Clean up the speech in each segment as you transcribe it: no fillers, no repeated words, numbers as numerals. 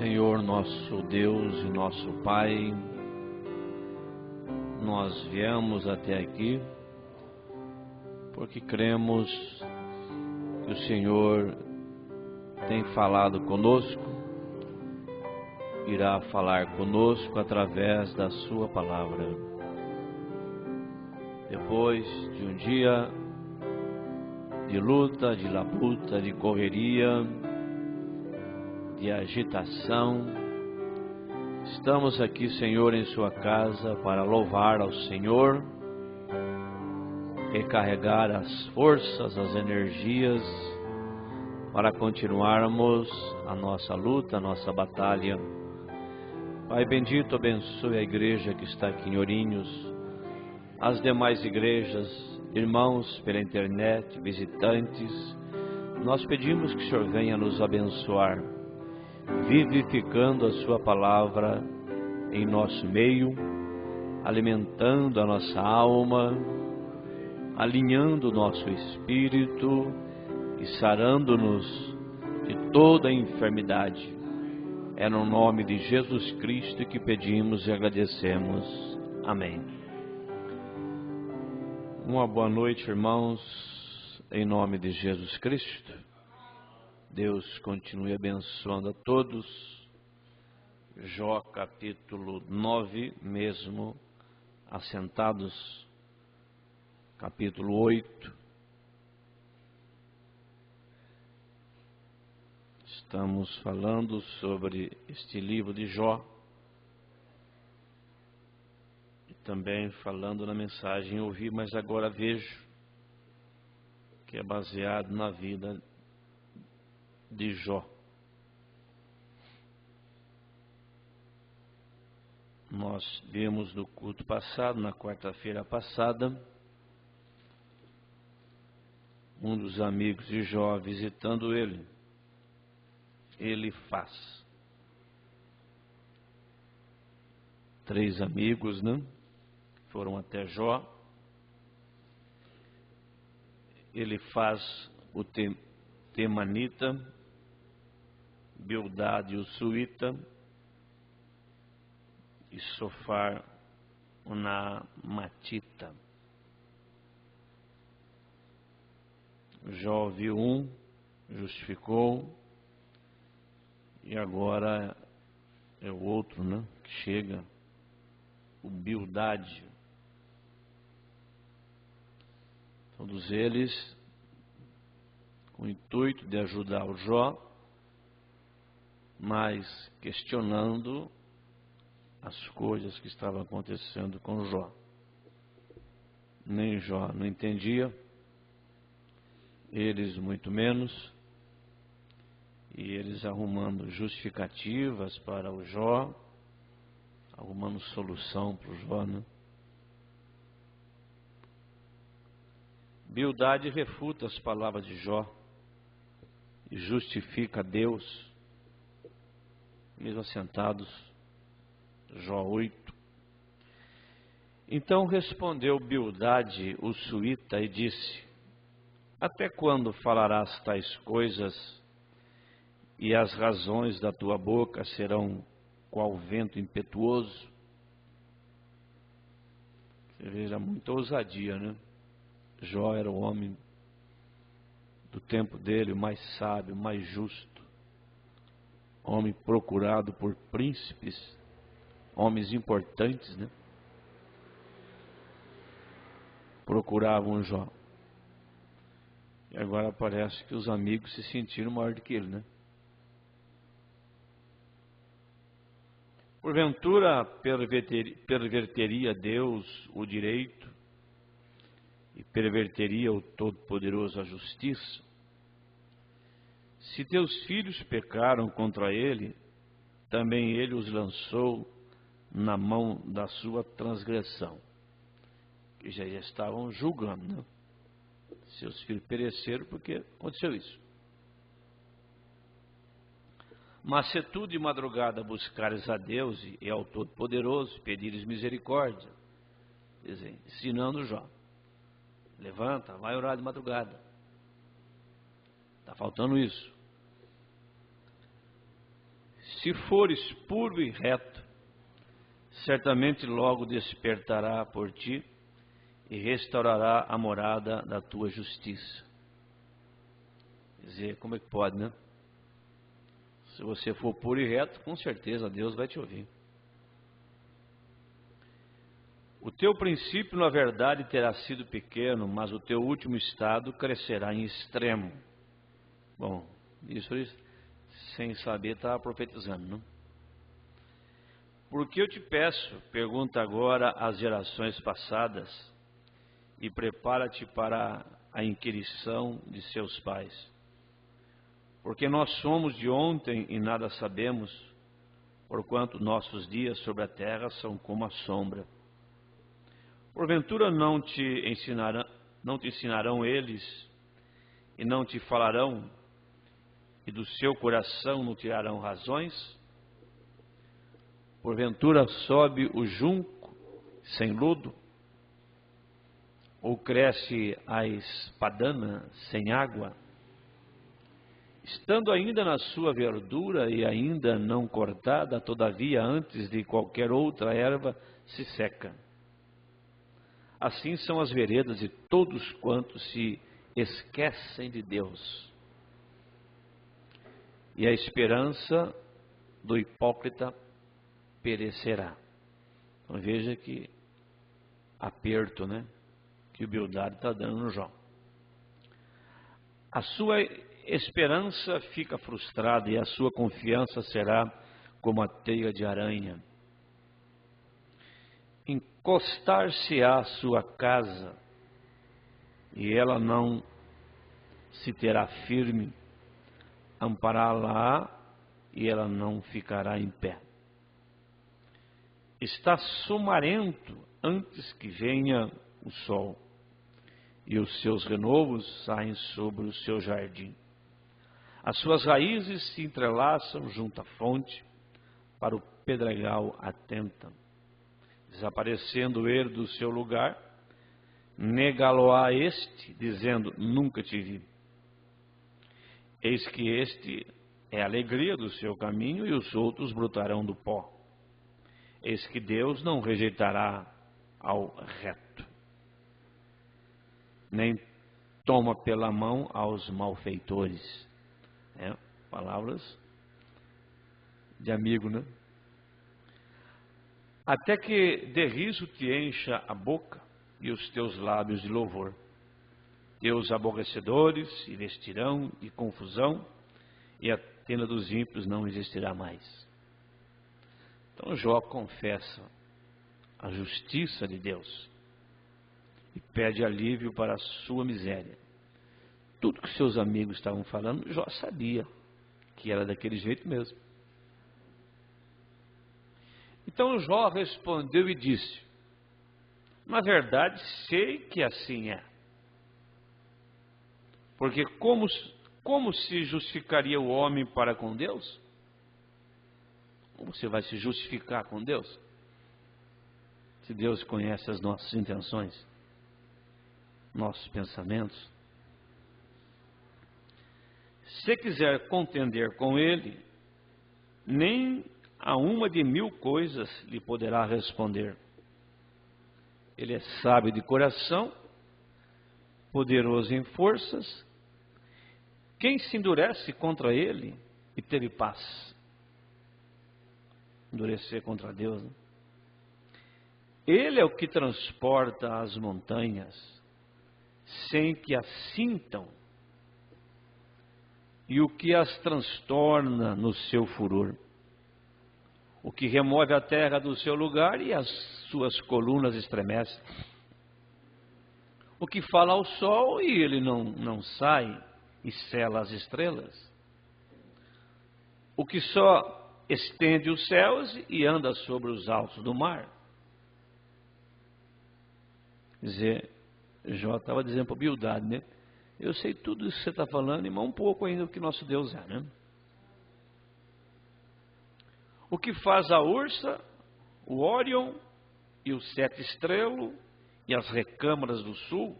Senhor, nosso Deus e nosso Pai, nós viemos até aqui porque cremos que o Senhor tem falado conosco, irá falar conosco através da Sua palavra. Depois de um dia de luta, de labuta, de correria, de agitação, estamos aqui, Senhor, em Sua casa para louvar ao Senhor, recarregar as forças, as energias, para continuarmos a nossa luta, a nossa batalha. Pai bendito, abençoe a igreja que está aqui em Ourinhos, as demais igrejas, irmãos pela internet, visitantes. Nós pedimos que o Senhor venha nos abençoar, vivificando a Sua palavra em nosso meio, alimentando a nossa alma, alinhando o nosso espírito e sarando-nos de toda a enfermidade. É no nome de Jesus Cristo que pedimos e agradecemos. Amém. Uma boa noite, irmãos, em nome de Jesus Cristo. Deus continue abençoando a todos. Jó capítulo 9, mesmo assentados, capítulo 8. Estamos falando sobre este livro de Jó e também falando na mensagem Ouvi, mas agora vejo, que é baseado na vida de Jó. Nós vimos no culto passado, na quarta-feira passada, um dos amigos de Jó visitando ele. Elifaz. 3 amigos, né? Foram até Jó. Elifaz, o temanita, Bildade, o suíta, e Sofar, o naamatita. Jó viu um, justificou, e agora é o outro, né, que chega, o Bildade. Todos eles com o intuito de ajudar o Jó, mas questionando as coisas que estavam acontecendo com Jó. Nem Jó não entendia, eles muito menos, e eles arrumando justificativas para o Jó, arrumando solução para o Jó, né? Bildade refuta as palavras de Jó e justifica Deus, mesmo assentados. Jó 8. Então respondeu Bildade, o suíta, e disse: Até quando falarás tais coisas, e as razões da tua boca serão qual vento impetuoso? Você veja, muita ousadia, né? Jó era o homem do tempo dele, o mais sábio, o mais justo, homem procurado por príncipes, homens importantes, né? Procuravam Jó. E agora parece que os amigos se sentiram maior do que ele, né? Porventura perverteria Deus o direito e perverteria o Todo-Poderoso a justiça? Se teus filhos pecaram contra ele, também ele os lançou na mão da sua transgressão. Que já estavam julgando, né? Seus filhos pereceram porque aconteceu isso. Mas se tu de madrugada buscares a Deus e ao Todo-Poderoso, pedires misericórdia, dizem, ensinando Jó, levanta, vai orar de madrugada. Está faltando isso. Se fores puro e reto, certamente logo despertará por ti e restaurará a morada da tua justiça. Quer dizer, como é que pode, né? Se você for puro e reto, com certeza Deus vai te ouvir. O teu princípio, na verdade, terá sido pequeno, mas o teu último estado crescerá em extremo. Bom, isso sem saber estava profetizando, não? Porque eu te peço, pergunta agora às gerações passadas, e prepara-te para a inquirição de seus pais. Porque nós somos de ontem e nada sabemos, porquanto nossos dias sobre a terra são como a sombra. Porventura não te ensinarão eles, e não te falarão, e do seu coração não tirarão razões? Porventura sobe o junco sem lodo? Ou cresce a espadana sem água? Estando ainda na sua verdura e ainda não cortada, todavia antes de qualquer outra erva se seca. Assim são as veredas de todos quantos se esquecem de Deus. E a esperança do hipócrita perecerá. Então veja que aperto, né? Que o Bildad está dando no Jó. A sua esperança fica frustrada e a sua confiança será como a teia de aranha. Encostar-se-á a sua casa e ela não se terá firme, ampará-la e ela não ficará em pé. Está sumarento antes que venha o sol, e os seus renovos saem sobre o seu jardim. As suas raízes se entrelaçam junto à fonte, para o pedregal atentam. Desaparecendo ele do seu lugar, negá-lo-á este, dizendo, nunca te vi. Eis que este é a alegria do seu caminho, e os outros brotarão do pó. Eis que Deus não rejeitará ao reto, nem toma pela mão aos malfeitores. Palavras de amigo, né? Até que de riso te encha a boca e os teus lábios de louvor. Teus aborrecedores se vestirão de confusão e a tenda dos ímpios não existirá mais. Então Jó confessa a justiça de Deus e pede alívio para a sua miséria. Tudo que seus amigos estavam falando, Jó sabia que era daquele jeito mesmo. Então Jó respondeu e disse, na verdade sei que assim é. Porque como se justificaria o homem para com Deus? Como você vai se justificar com Deus? Se Deus conhece as nossas intenções, nossos pensamentos. Se quiser contender com ele, nem a uma de 1000 coisas lhe poderá responder. Ele é sábio de coração, poderoso em forças. Quem se endurece contra ele e teve paz? Endurecer contra Deus, né? Ele é o que transporta as montanhas, sem que as sintam, e o que as transtorna no seu furor. O que remove a terra do seu lugar e as suas colunas estremecem. O que fala ao sol e ele não sai e sela as estrelas. O que só estende os céus e anda sobre os altos do mar. Quer dizer, Jó estava dizendo para Bildad, né? Eu sei tudo isso que você está falando, mas um pouco ainda do que nosso Deus é, né? O que faz a ursa, o Órion e o sete estrelo e as recâmaras do sul.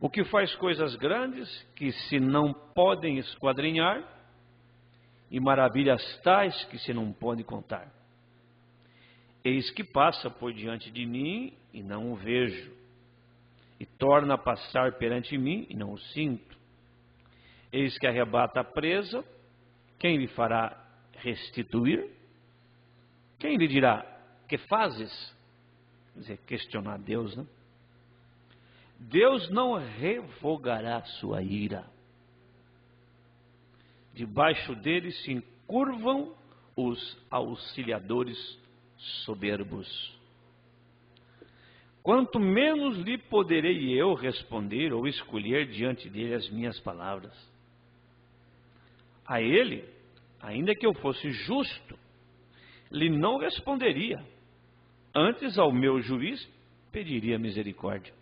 O que faz coisas grandes que se não podem esquadrinhar e maravilhas tais que se não pode contar. Eis que passa por diante de mim e não o vejo, e torna a passar perante mim e não o sinto. Eis que arrebata a presa, quem lhe fará restituir? Quem lhe dirá, que fazes? Quer dizer, questionar Deus, né? Deus não revogará sua ira. Debaixo dele se encurvam os auxiliadores soberbos. Quanto menos lhe poderei eu responder ou escolher diante dele as minhas palavras. A ele, ainda que eu fosse justo, lhe não responderia. Antes ao meu juiz pediria misericórdia.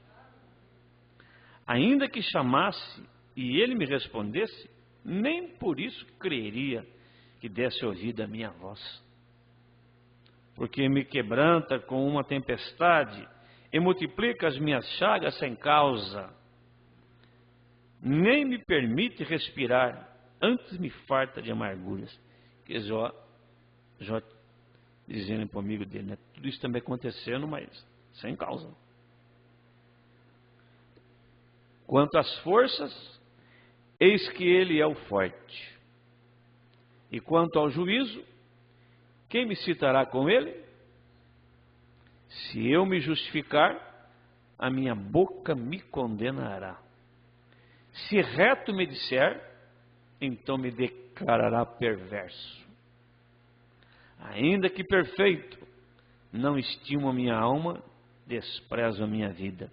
Ainda que chamasse e ele me respondesse, nem por isso creria que desse ouvido à minha voz. Porque me quebranta com uma tempestade e multiplica as minhas chagas sem causa. Nem me permite respirar, antes me farta de amarguras. Que Jó dizendo para o amigo dele, né? Tudo isso também acontecendo, mas sem causa. Quanto às forças, eis que ele é o forte. E quanto ao juízo, quem me citará com ele? Se eu me justificar, a minha boca me condenará. Se reto me disser, então me declarará perverso. Ainda que perfeito, não estimo a minha alma, desprezo a minha vida.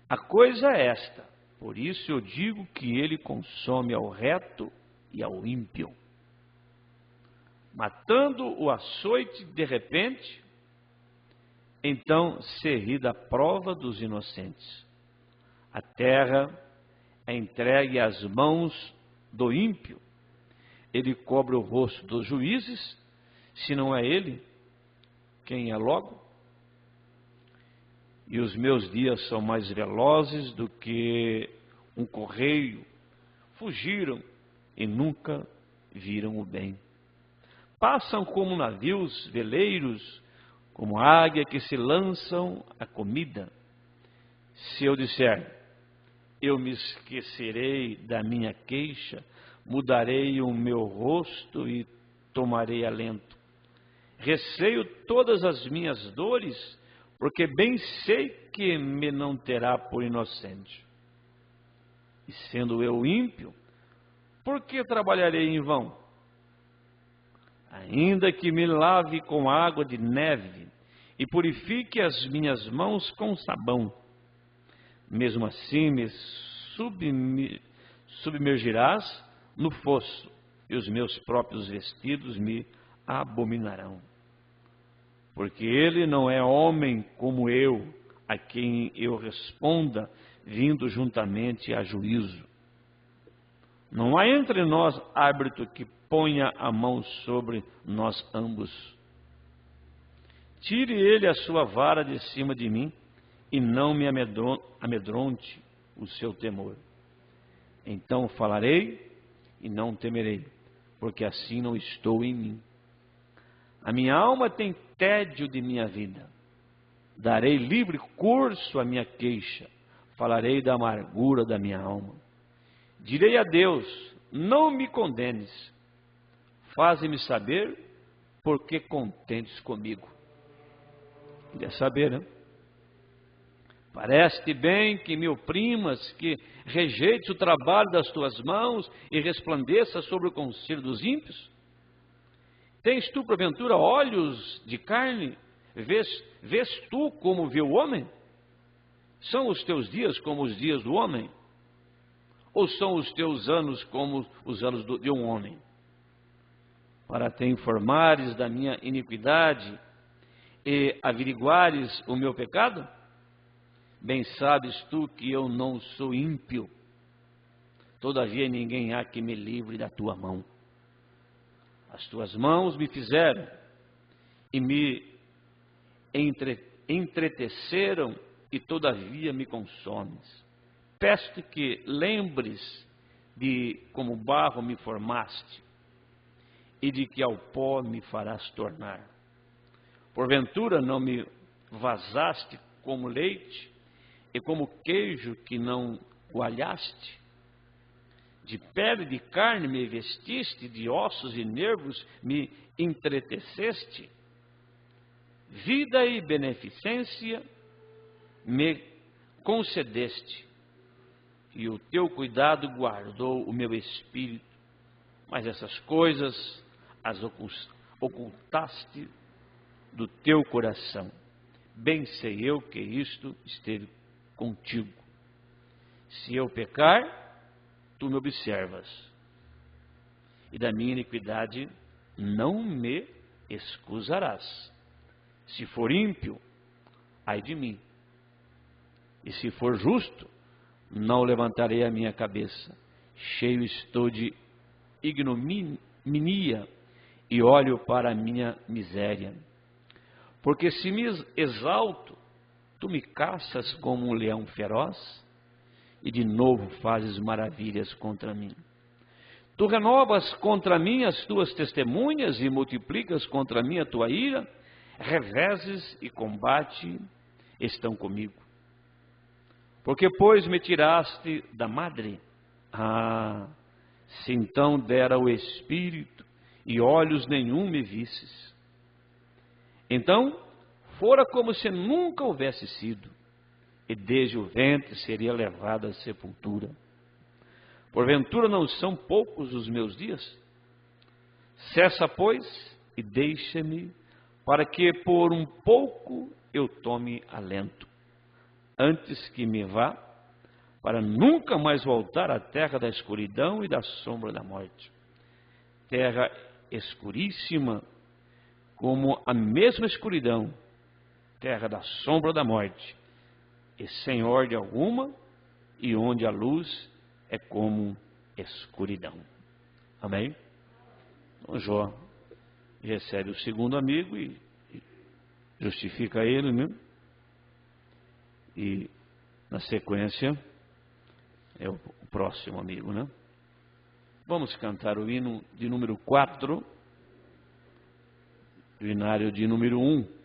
A coisa é esta, por isso eu digo que ele consome ao reto e ao ímpio, matando o açoite de repente, então se ri da prova dos inocentes. A terra é entregue às mãos do ímpio, ele cobre o rosto dos juízes, se não é ele, quem é logo? E os meus dias são mais velozes do que um correio, fugiram e nunca viram o bem. Passam como navios veleiros, como águia que se lançam à comida. Se eu disser, eu me esquecerei da minha queixa, mudarei o meu rosto e tomarei alento. Receio todas as minhas dores, porque bem sei que me não terá por inocente. E sendo eu ímpio, por que trabalharei em vão? Ainda que me lave com água de neve e purifique as minhas mãos com sabão, mesmo assim me submergirás no fosso, e os meus próprios vestidos me abominarão. Porque ele não é homem como eu, a quem eu responda, vindo juntamente a juízo. Não há entre nós árbitro que ponha a mão sobre nós ambos. Tire ele a sua vara de cima de mim, e não me amedronte o seu temor. Então falarei e não temerei, porque assim não estou em mim. A minha alma tem tédio de minha vida. Darei livre curso à minha queixa. Falarei da amargura da minha alma. Direi a Deus, não me condenes. Faze-me saber por que contentes comigo. Queria saber, né? Parece-te bem que me oprimas, que rejeites o trabalho das tuas mãos e resplandeça sobre o conselho dos ímpios? Tens tu, porventura, olhos de carne? Vês tu como vê o homem? São os teus dias como os dias do homem? Ou são os teus anos como os anos de um homem? Para te informares da minha iniquidade e averiguares o meu pecado? Bem sabes tu que eu não sou ímpio, todavia ninguém há que me livre da tua mão. As tuas mãos me fizeram e me entreteceram, e todavia me consomes. Peço-te que lembres de como barro me formaste, e de que ao pó me farás tornar. Porventura não me vazaste como leite, e como queijo que não coalhaste? De pele e de carne me vestiste, de ossos e nervos me entreteceste. Vida e beneficência me concedeste, e o teu cuidado guardou o meu espírito. Mas essas coisas as ocultaste do teu coração. Bem sei eu que isto esteve contigo. Se eu pecar, tu me observas, e da minha iniquidade não me excusarás. Se for ímpio, ai de mim, e se for justo, não levantarei a minha cabeça. Cheio estou de ignomínia e olho para a minha miséria. Porque se me exalto, tu me caças como um leão feroz, e de novo fazes maravilhas contra mim. Tu renovas contra mim as tuas testemunhas e multiplicas contra mim a tua ira. Reveses e combate estão comigo. Porque, pois, me tiraste da madre? Se então dera o espírito e olhos nenhum me visses. Então, fora como se nunca houvesse sido, e desde o ventre seria levado à sepultura. Porventura não são poucos os meus dias? Cessa, pois, e deixa-me, para que por um pouco eu tome alento, antes que me vá, para nunca mais voltar à terra da escuridão e da sombra da morte. Terra escuríssima, como a mesma escuridão, terra da sombra da morte, e sem ordem alguma, e onde a luz é como escuridão. Amém? Então Jó recebe o segundo amigo e justifica ele, né? E na sequência é o próximo amigo, né? Vamos cantar o hino de número 4, o hinário de número 1.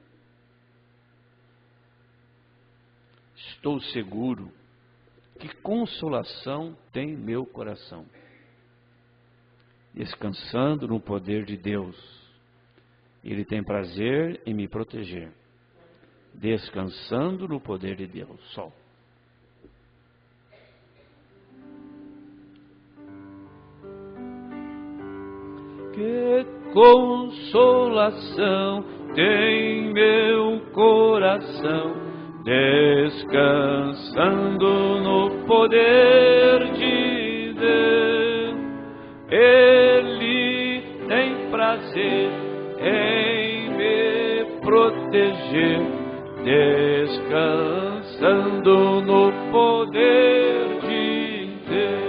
Estou seguro que consolação tem meu coração, descansando no poder de Deus. Ele tem prazer em me proteger, descansando no poder de Deus. Sol. Que consolação tem meu coração, descansando no poder de Deus. Ele tem prazer em me proteger, descansando no poder de Deus.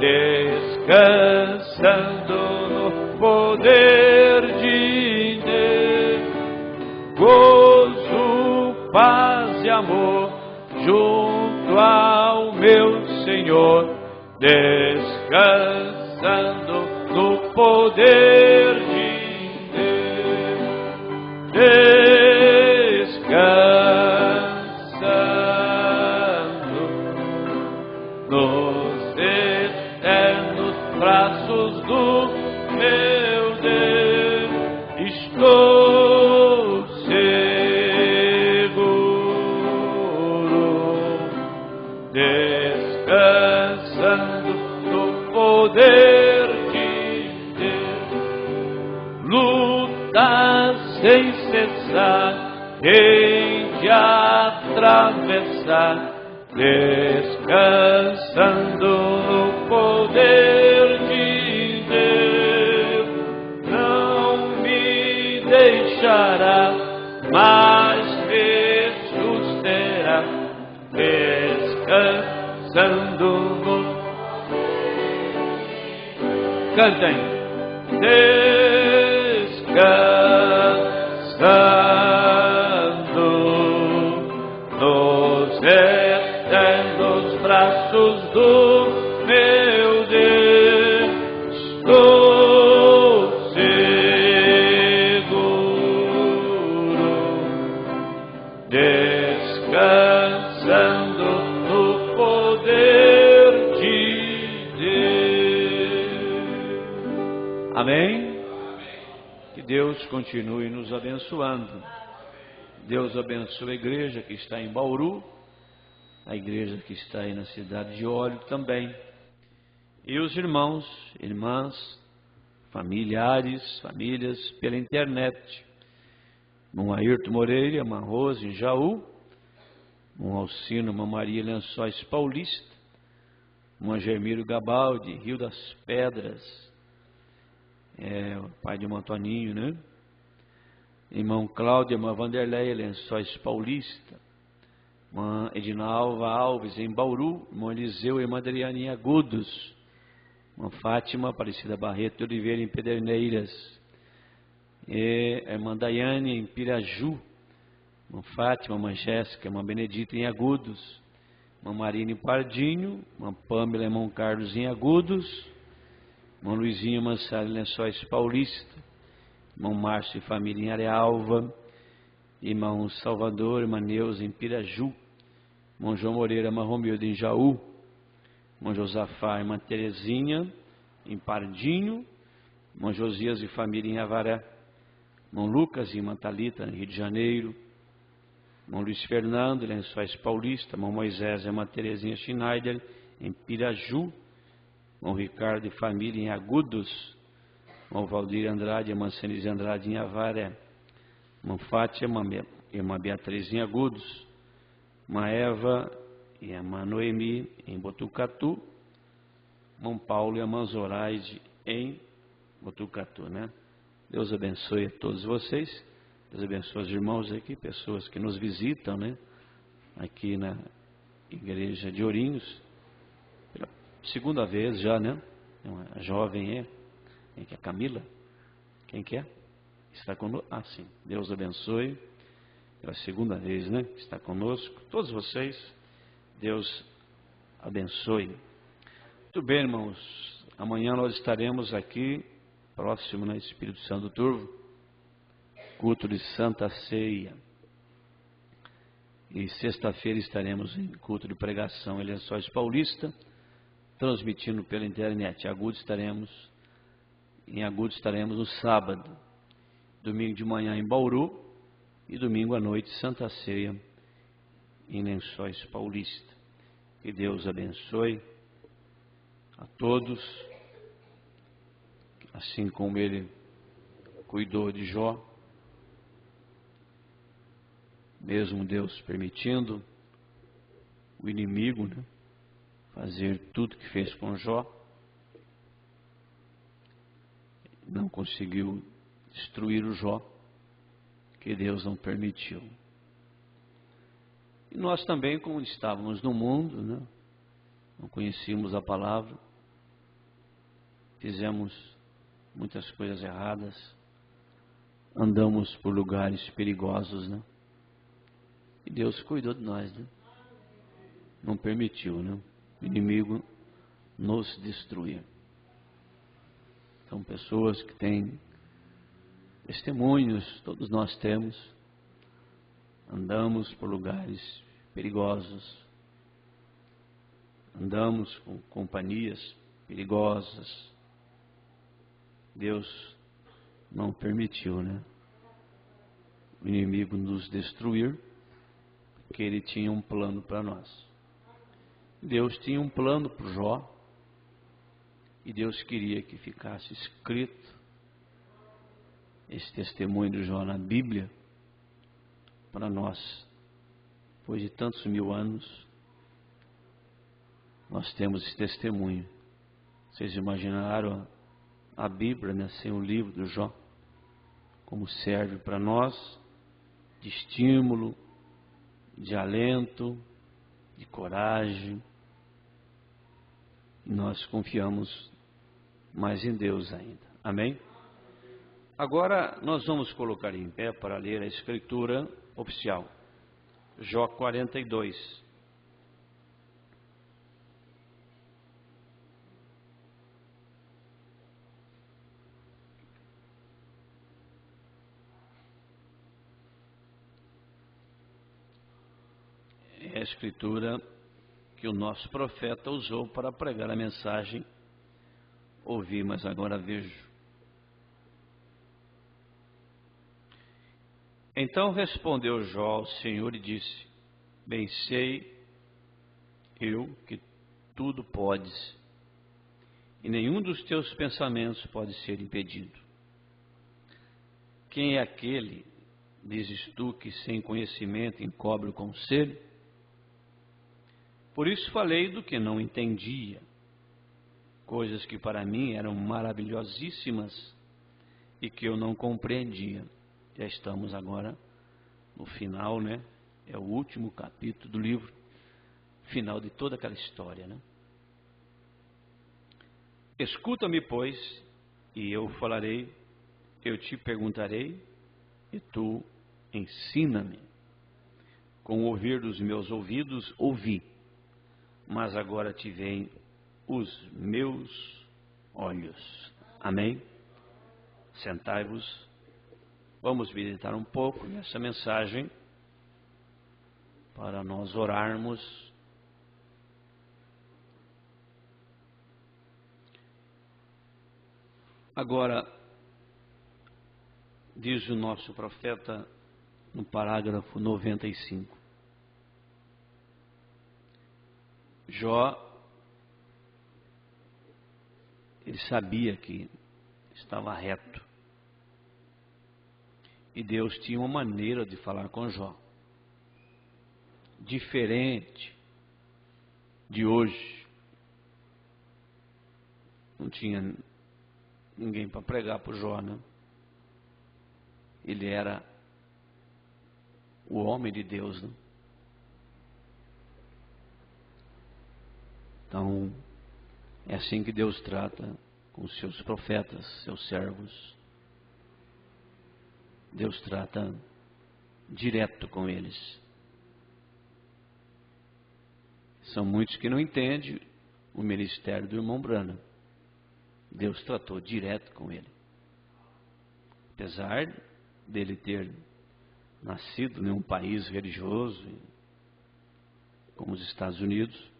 descansando no poder de Deus, gozo, paz e amor junto ao meu Senhor, descansando no poder de Deus, descansando nos eternos braços do meu Deus, estou seguro, descansando no poder de Deus, luta sem cessar, hei de atravessar, descansando no poder de Deus, não me deixará, mas me susterá, descansando no... Cantem. Descansando nos eternos braços do meu Deus, estou seguro, descansando no poder de Deus. Amém? Que Deus continue nos abençoando. Deus abençoe a igreja que está em Bauru, a igreja que está aí na cidade de Óleo também, e os irmãos, irmãs, familiares, famílias pela internet. Irmão Ayrton Moreira, irmã Rose em Jaú, irmão Alcino, irmã Maria Lençóis Paulista, irmão Germiro Gabaldi, Rio das Pedras, o pai de irmão Antoninho, né? Irmão Cláudio, irmã Vanderleia, Lençóis Paulista, irmã Edinalva Alves em Bauru, irmão Eliseu e irmã Adriana em Agudos, irmã Fátima Aparecida Barreto de Oliveira em Pederneiras, e a irmã Daiane em Piraju, irmã Fátima, irmã Jéssica, irmã Benedita em Agudos, irmã Marina em Pardinho, irmã Pâmela e irmão Carlos em Agudos, irmão Luizinho Mansara em Lençóis Paulista, irmão Márcio e família em Arealva, irmão Salvador, irmã Neuza em Piraju, irmão João Moreira, irmã Romilda em Jaú, irmão Josafá, irmã Terezinha em Pardinho, irmão Josias e família em Avaré, irmão Lucas e irmã Thalita em Rio de Janeiro, irmão Luiz Fernando, Lençóis Paulista, irmão Moisés e irmã Terezinha Schneider em Piraju, irmão Ricardo e família em Agudos, irmão Valdir Andrade, irmã Senise Andrade em Avaré, irmã Fátima, irmã Beatriz em Agudos, irmã Eva e irmã Noemi em Botucatu, irmão Paulo e irmã Zoraide em Botucatu, né? Deus abençoe a todos vocês, Deus abençoe os irmãos aqui, pessoas que nos visitam, né? Aqui na igreja de Ourinhos, pela segunda vez já, né? Uma jovem quem que é? Camila? Quem que é? Está conosco? Ah, sim. Deus abençoe. Pela segunda vez, né? Está conosco. Todos vocês, Deus abençoe. Muito bem, irmãos. Amanhã nós estaremos aqui, próximo, né? Espírito Santo Turvo, culto de Santa Ceia. E sexta-feira estaremos em culto de pregação em Lençóis Paulista, transmitindo pela internet. Em Agudos estaremos no sábado, domingo de manhã em Bauru e domingo à noite Santa Ceia em Lençóis Paulista. Que Deus abençoe a todos, assim como Ele cuidou de Jó, mesmo Deus permitindo o inimigo, né, fazer tudo que fez com Jó, não conseguiu destruir o Jó, que Deus não permitiu. E nós também, como estávamos no mundo, né, não conhecíamos a palavra, fizemos muitas coisas erradas, andamos por lugares perigosos, né? E Deus cuidou de nós, né? Não permitiu, né? O inimigo nos destruir. São pessoas que têm testemunhos, todos nós temos. Andamos por lugares perigosos, andamos com companhias perigosas. Deus não permitiu, né? O inimigo nos destruir, porque ele tinha um plano para nós. Deus tinha um plano para o Jó, e Deus queria que ficasse escrito esse testemunho do Jó na Bíblia, para nós, depois de tantos mil anos, nós temos esse testemunho. Vocês imaginaram a Bíblia, né, sem o livro do Jó, como serve para nós, de estímulo, de alento, de coragem. E nós confiamos mais em Deus ainda. Amém? Agora nós vamos colocar em pé para ler a escritura oficial. Jó 42. É a escritura que o nosso profeta usou para pregar a mensagem. Ouvi, mas agora vejo. Então respondeu Jó ao Senhor e disse: bem sei eu que tudo podes, e nenhum dos teus pensamentos pode ser impedido. Quem é aquele, dizes tu, que sem conhecimento encobre o conselho? Por isso falei do que não entendia, coisas que para mim eram maravilhosíssimas e que eu não compreendia. Já estamos agora no final, né? É o último capítulo do livro, final de toda aquela história, né? Escuta-me, pois, e eu falarei, eu te perguntarei, e tu ensina-me. Com o ouvir dos meus ouvidos, ouvi, mas agora te veem os meus olhos. Amém? Sentai-vos. Vamos meditar um pouco nessa mensagem para nós orarmos. Agora, diz o nosso profeta no parágrafo 95. Jó, ele sabia que estava reto. E Deus tinha uma maneira de falar com Jó, diferente de hoje. Não tinha ninguém para pregar para o Jó, né? Ele era o homem de Deus, né? Então, é assim que Deus trata com os seus profetas, seus servos. Deus trata direto com eles. São muitos que não entendem o ministério do irmão Branham. Deus tratou direto com ele. Apesar dele ter nascido em um país religioso, como os Estados Unidos,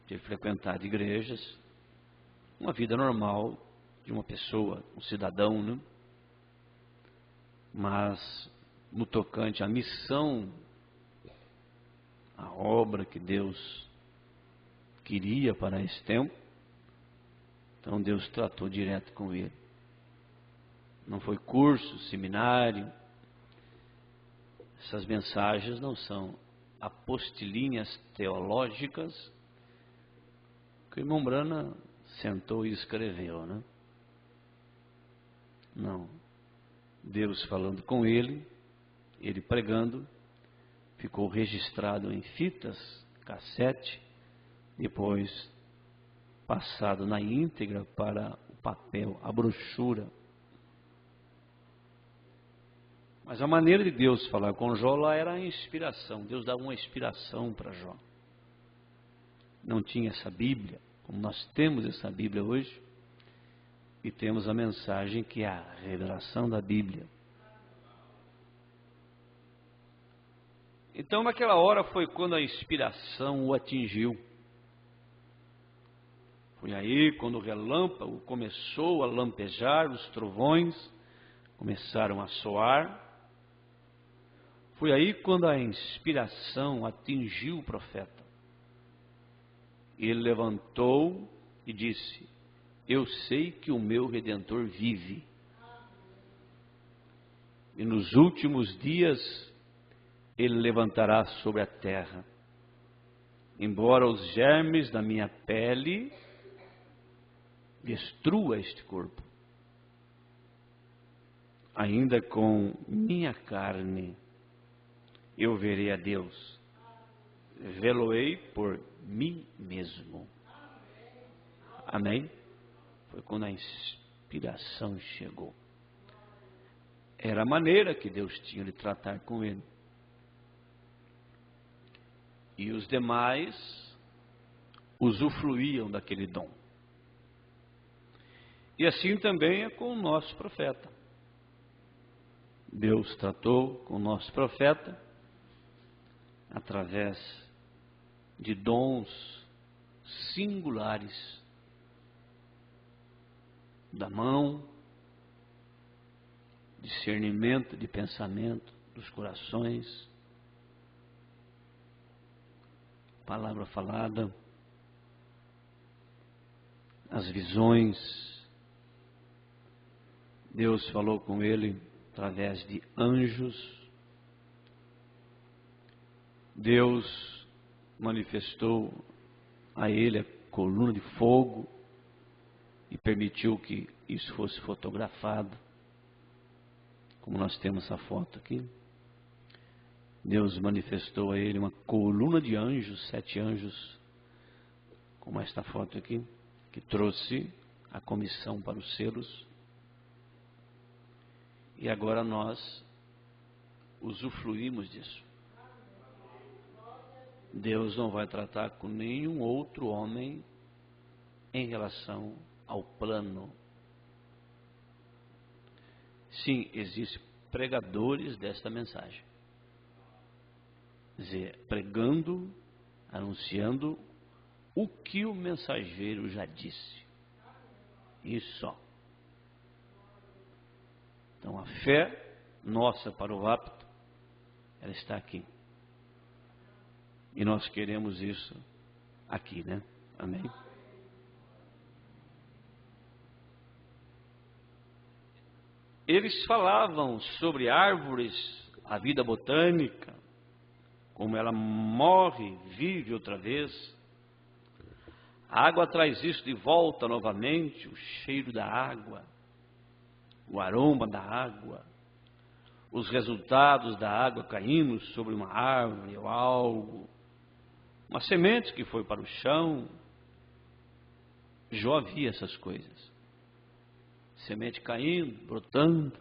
ter frequentado igrejas, uma vida normal de uma pessoa, um cidadão, né? Mas no tocante à missão, a obra que Deus queria para esse tempo, então Deus tratou direto com ele. Não foi curso, seminário. Essas mensagens não são apostilinhas teológicas que o irmão Branham sentou e escreveu, né? Não. Deus falando com ele, ele pregando, ficou registrado em fitas, cassete, depois passado na íntegra para o papel, a brochura. Mas a maneira de Deus falar com Jó lá era a inspiração. Deus dava uma inspiração para Jó. Não tinha essa Bíblia, como nós temos essa Bíblia hoje, e temos a mensagem que é a revelação da Bíblia. Então naquela hora foi quando a inspiração o atingiu. Foi aí quando o relâmpago começou a lampejar, os trovões começaram a soar. Foi aí quando a inspiração atingiu o profeta. Ele levantou e disse: eu sei que o meu Redentor vive. E nos últimos dias ele levantará sobre a terra. Embora os germes da minha pele destrua este corpo, ainda com minha carne eu verei a Deus, vê-lo-ei por mim mesmo. Amém? Foi quando a inspiração chegou. Era a maneira que Deus tinha de tratar com ele. E os demais usufruíam daquele dom. E assim também é com o nosso profeta. Deus tratou com o nosso profeta através de dons singulares da mão, discernimento de pensamento dos corações, palavra falada, as visões. Deus falou com ele através de anjos. Deus manifestou a ele a coluna de fogo e permitiu que isso fosse fotografado, como nós temos essa foto aqui. Deus manifestou a ele uma coluna de anjos, 7 anjos, como esta foto aqui, que trouxe a comissão para os selos. E agora nós usufruímos disso. Deus não vai tratar com nenhum outro homem em relação ao plano. Sim, existem pregadores desta mensagem. Quer dizer, pregando, anunciando o que o mensageiro já disse. Isso só. Então a fé nossa para o rapto, ela está aqui. E nós queremos isso aqui, né? Amém? Eles falavam sobre árvores, a vida botânica, como ela morre, vive outra vez. A água traz isso de volta novamente, o cheiro da água, o aroma da água, os resultados da água caindo sobre uma árvore ou algo, uma semente que foi para o chão. Jó via essas coisas, semente caindo, brotando.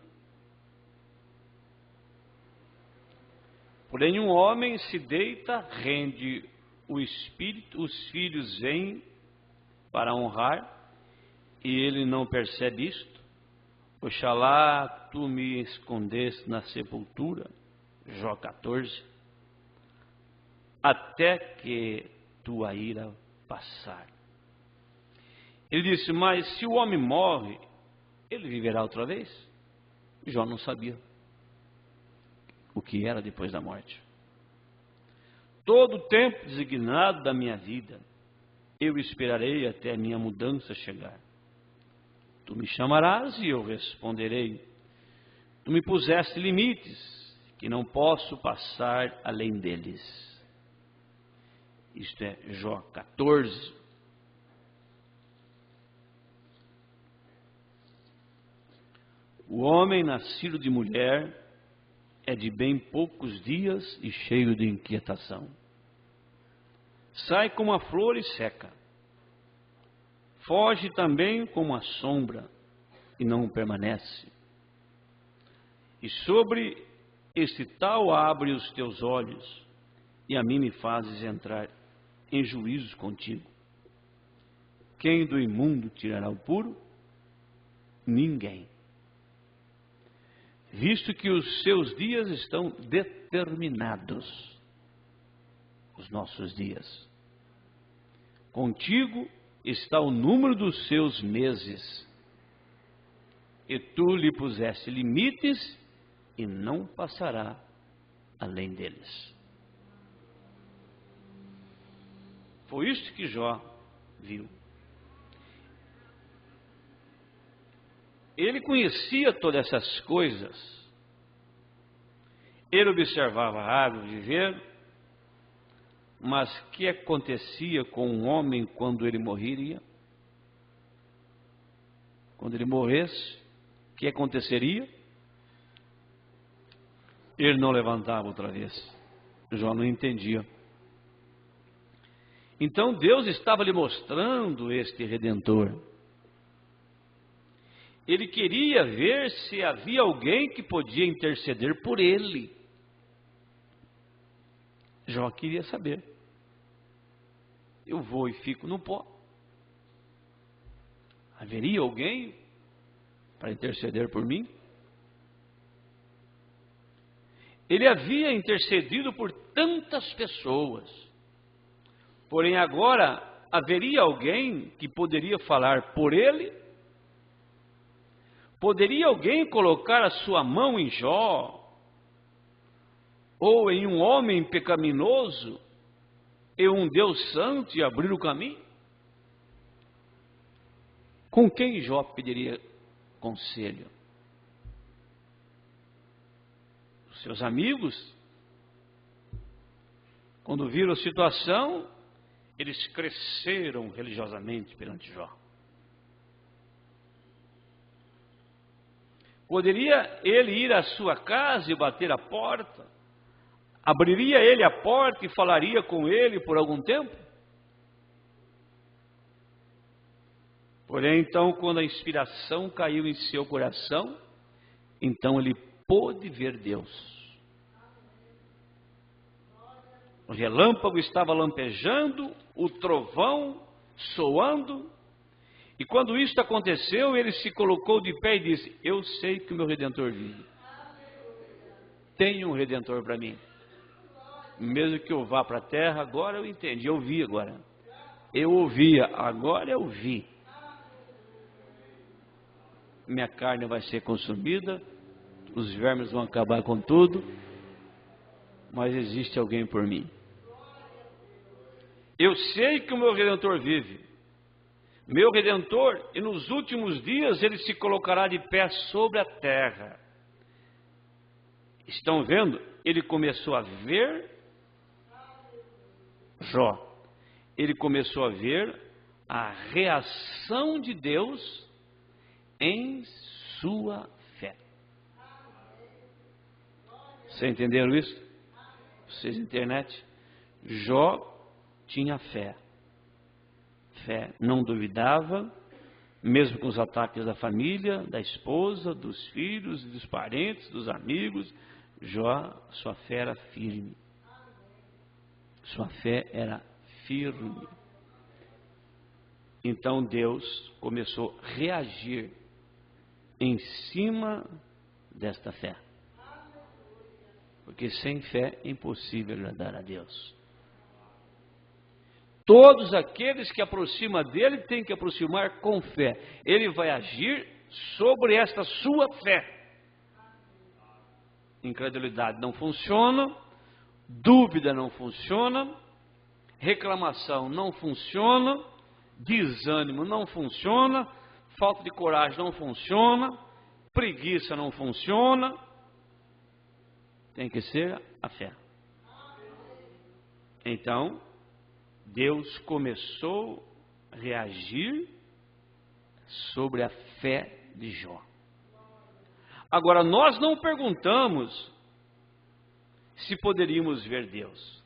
Porém um homem se deita, rende o espírito, os filhos vêm para honrar, e ele não percebe isto. Oxalá tu me escondesse na sepultura, Jó 14, até que tua ira passar. Ele disse: mas se o homem morre, ele viverá outra vez? Jó não sabia o que era depois da morte. Todo o tempo designado da minha vida, eu esperarei até a minha mudança chegar. Tu me chamarás e eu responderei. Tu me puseste limites, que não posso passar além deles. Isto é Jó 14. O homem nascido de mulher é de bem poucos dias e cheio de inquietação. Sai como a flor e seca. foge também como a sombra e não permanece. E sobre este tal abre os teus olhos, e a mim me fazes entrar em juízo contigo. Quem do imundo tirará o puro? Ninguém. Visto que os seus dias estão determinados, os nossos dias. Contigo está o número dos seus meses, e tu lhe puseste limites, e não passará além deles. Foi isto que Jó viu. Ele conhecia todas essas coisas. Ele observava a árvore viver, mas o que acontecia com um homem quando ele morreria? Quando ele morresse, o que aconteceria? Ele não levantava outra vez. Jó não entendia. Então Deus estava lhe mostrando este Redentor. Ele queria ver se havia alguém que podia interceder por ele. Jó queria saber. Eu vou e fico no pó. Haveria alguém para interceder por mim? Ele havia intercedido por tantas pessoas. Porém agora haveria alguém que poderia falar por ele? Poderia alguém colocar a sua mão em Jó? Ou em um homem pecaminoso? E um Deus santo e abrir o caminho? Com quem Jó pediria conselho? Os seus amigos? Quando viram a situação, eles cresceram religiosamente perante Jó. Poderia ele ir à sua casa e bater a porta? Abriria ele a porta e falaria com ele por algum tempo? Porém, então, quando a inspiração caiu em seu coração, então ele pôde ver Deus. O relâmpago estava lampejando, o trovão soando, e quando isto aconteceu, ele se colocou de pé e disse: eu sei que o meu Redentor vive. Tem um Redentor para mim. Mesmo que eu vá para a terra, agora eu entendi, eu vi agora. Eu ouvia, agora eu vi. Minha carne vai ser consumida, os vermes vão acabar com tudo, mas existe alguém por mim. Eu sei que o meu Redentor vive. Meu Redentor, e nos últimos dias ele se colocará de pé sobre a terra. Estão vendo? Ele começou a ver Jó. Ele começou a ver a reação de Deus em sua fé. Vocês entenderam isso? Vocês internet? Jó tinha fé. Fé, não duvidava, mesmo com os ataques da família, da esposa, dos filhos, dos parentes, dos amigos. Jó, sua fé era firme. Sua fé era firme. Então Deus começou a reagir em cima desta fé. Porque sem fé é impossível agradar a Deus. Todos aqueles que aproximam dele têm que aproximar com fé. Ele vai agir sobre esta sua fé. Incredulidade não funciona, dúvida não funciona, reclamação não funciona, desânimo não funciona, falta de coragem não funciona, preguiça não funciona. Tem que ser a fé. Então, Deus começou a reagir sobre a fé de Jó. Agora, nós não perguntamos se poderíamos ver Deus.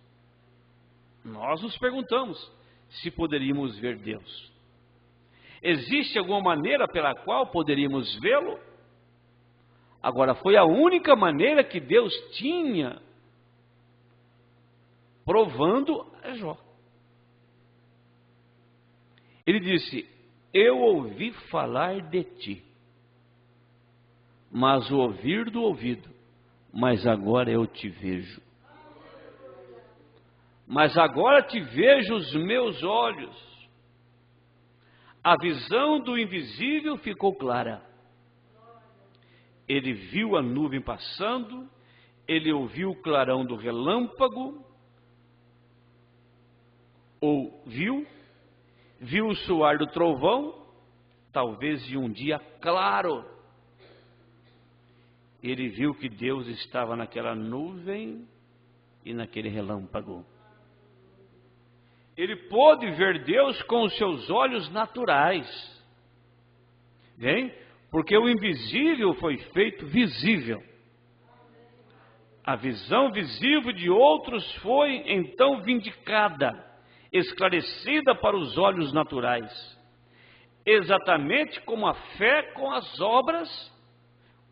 Nós nos perguntamos se poderíamos ver Deus. Existe alguma maneira pela qual poderíamos vê-lo? Agora, foi a única maneira que Deus tinha provando a Jó. Ele disse: eu ouvi falar de ti, mas o ouvir do ouvido, mas agora eu te vejo. Mas agora te vejo os meus olhos. A visão do invisível ficou clara. Ele viu a nuvem passando, ele ouviu o clarão do relâmpago, viu o soar do trovão, talvez de um dia claro. Ele viu que Deus estava naquela nuvem e naquele relâmpago. Ele pôde ver Deus com os seus olhos naturais. Bem, porque o invisível foi feito visível. A visão visível de outros foi então vindicada, esclarecida para os olhos naturais. Exatamente como a fé com as obras,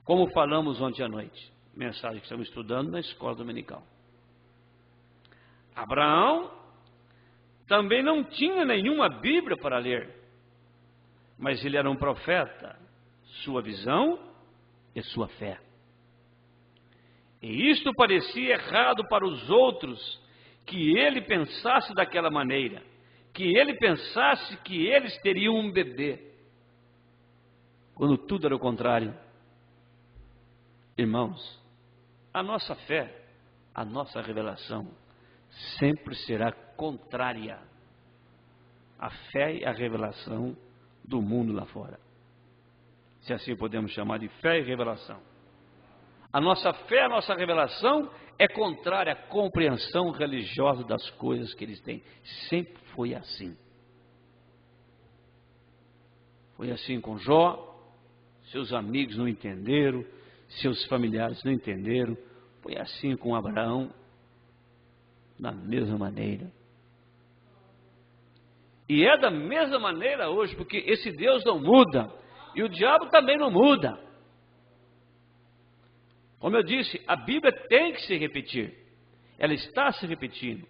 como falamos ontem à noite. Mensagem que estamos estudando na escola dominical. Abraão também não tinha nenhuma Bíblia para ler, mas ele era um profeta, sua visão e sua fé. E isto parecia errado para os outros, que ele pensasse daquela maneira, que ele pensasse que eles teriam um bebê, quando tudo era o contrário. Irmãos, a nossa fé, a nossa revelação, sempre será contrária à fé e à revelação do mundo lá fora. Se assim podemos chamar de fé e revelação. A nossa fé, a nossa revelação é contrária à compreensão religiosa das coisas que eles têm. Sempre foi assim. Foi assim com Jó, seus amigos não entenderam, seus familiares não entenderam. Foi assim com Abraão, da mesma maneira. E é da mesma maneira hoje, porque esse Deus não muda, e o diabo também não muda. Como eu disse, a Bíblia tem que se repetir. Ela está se repetindo.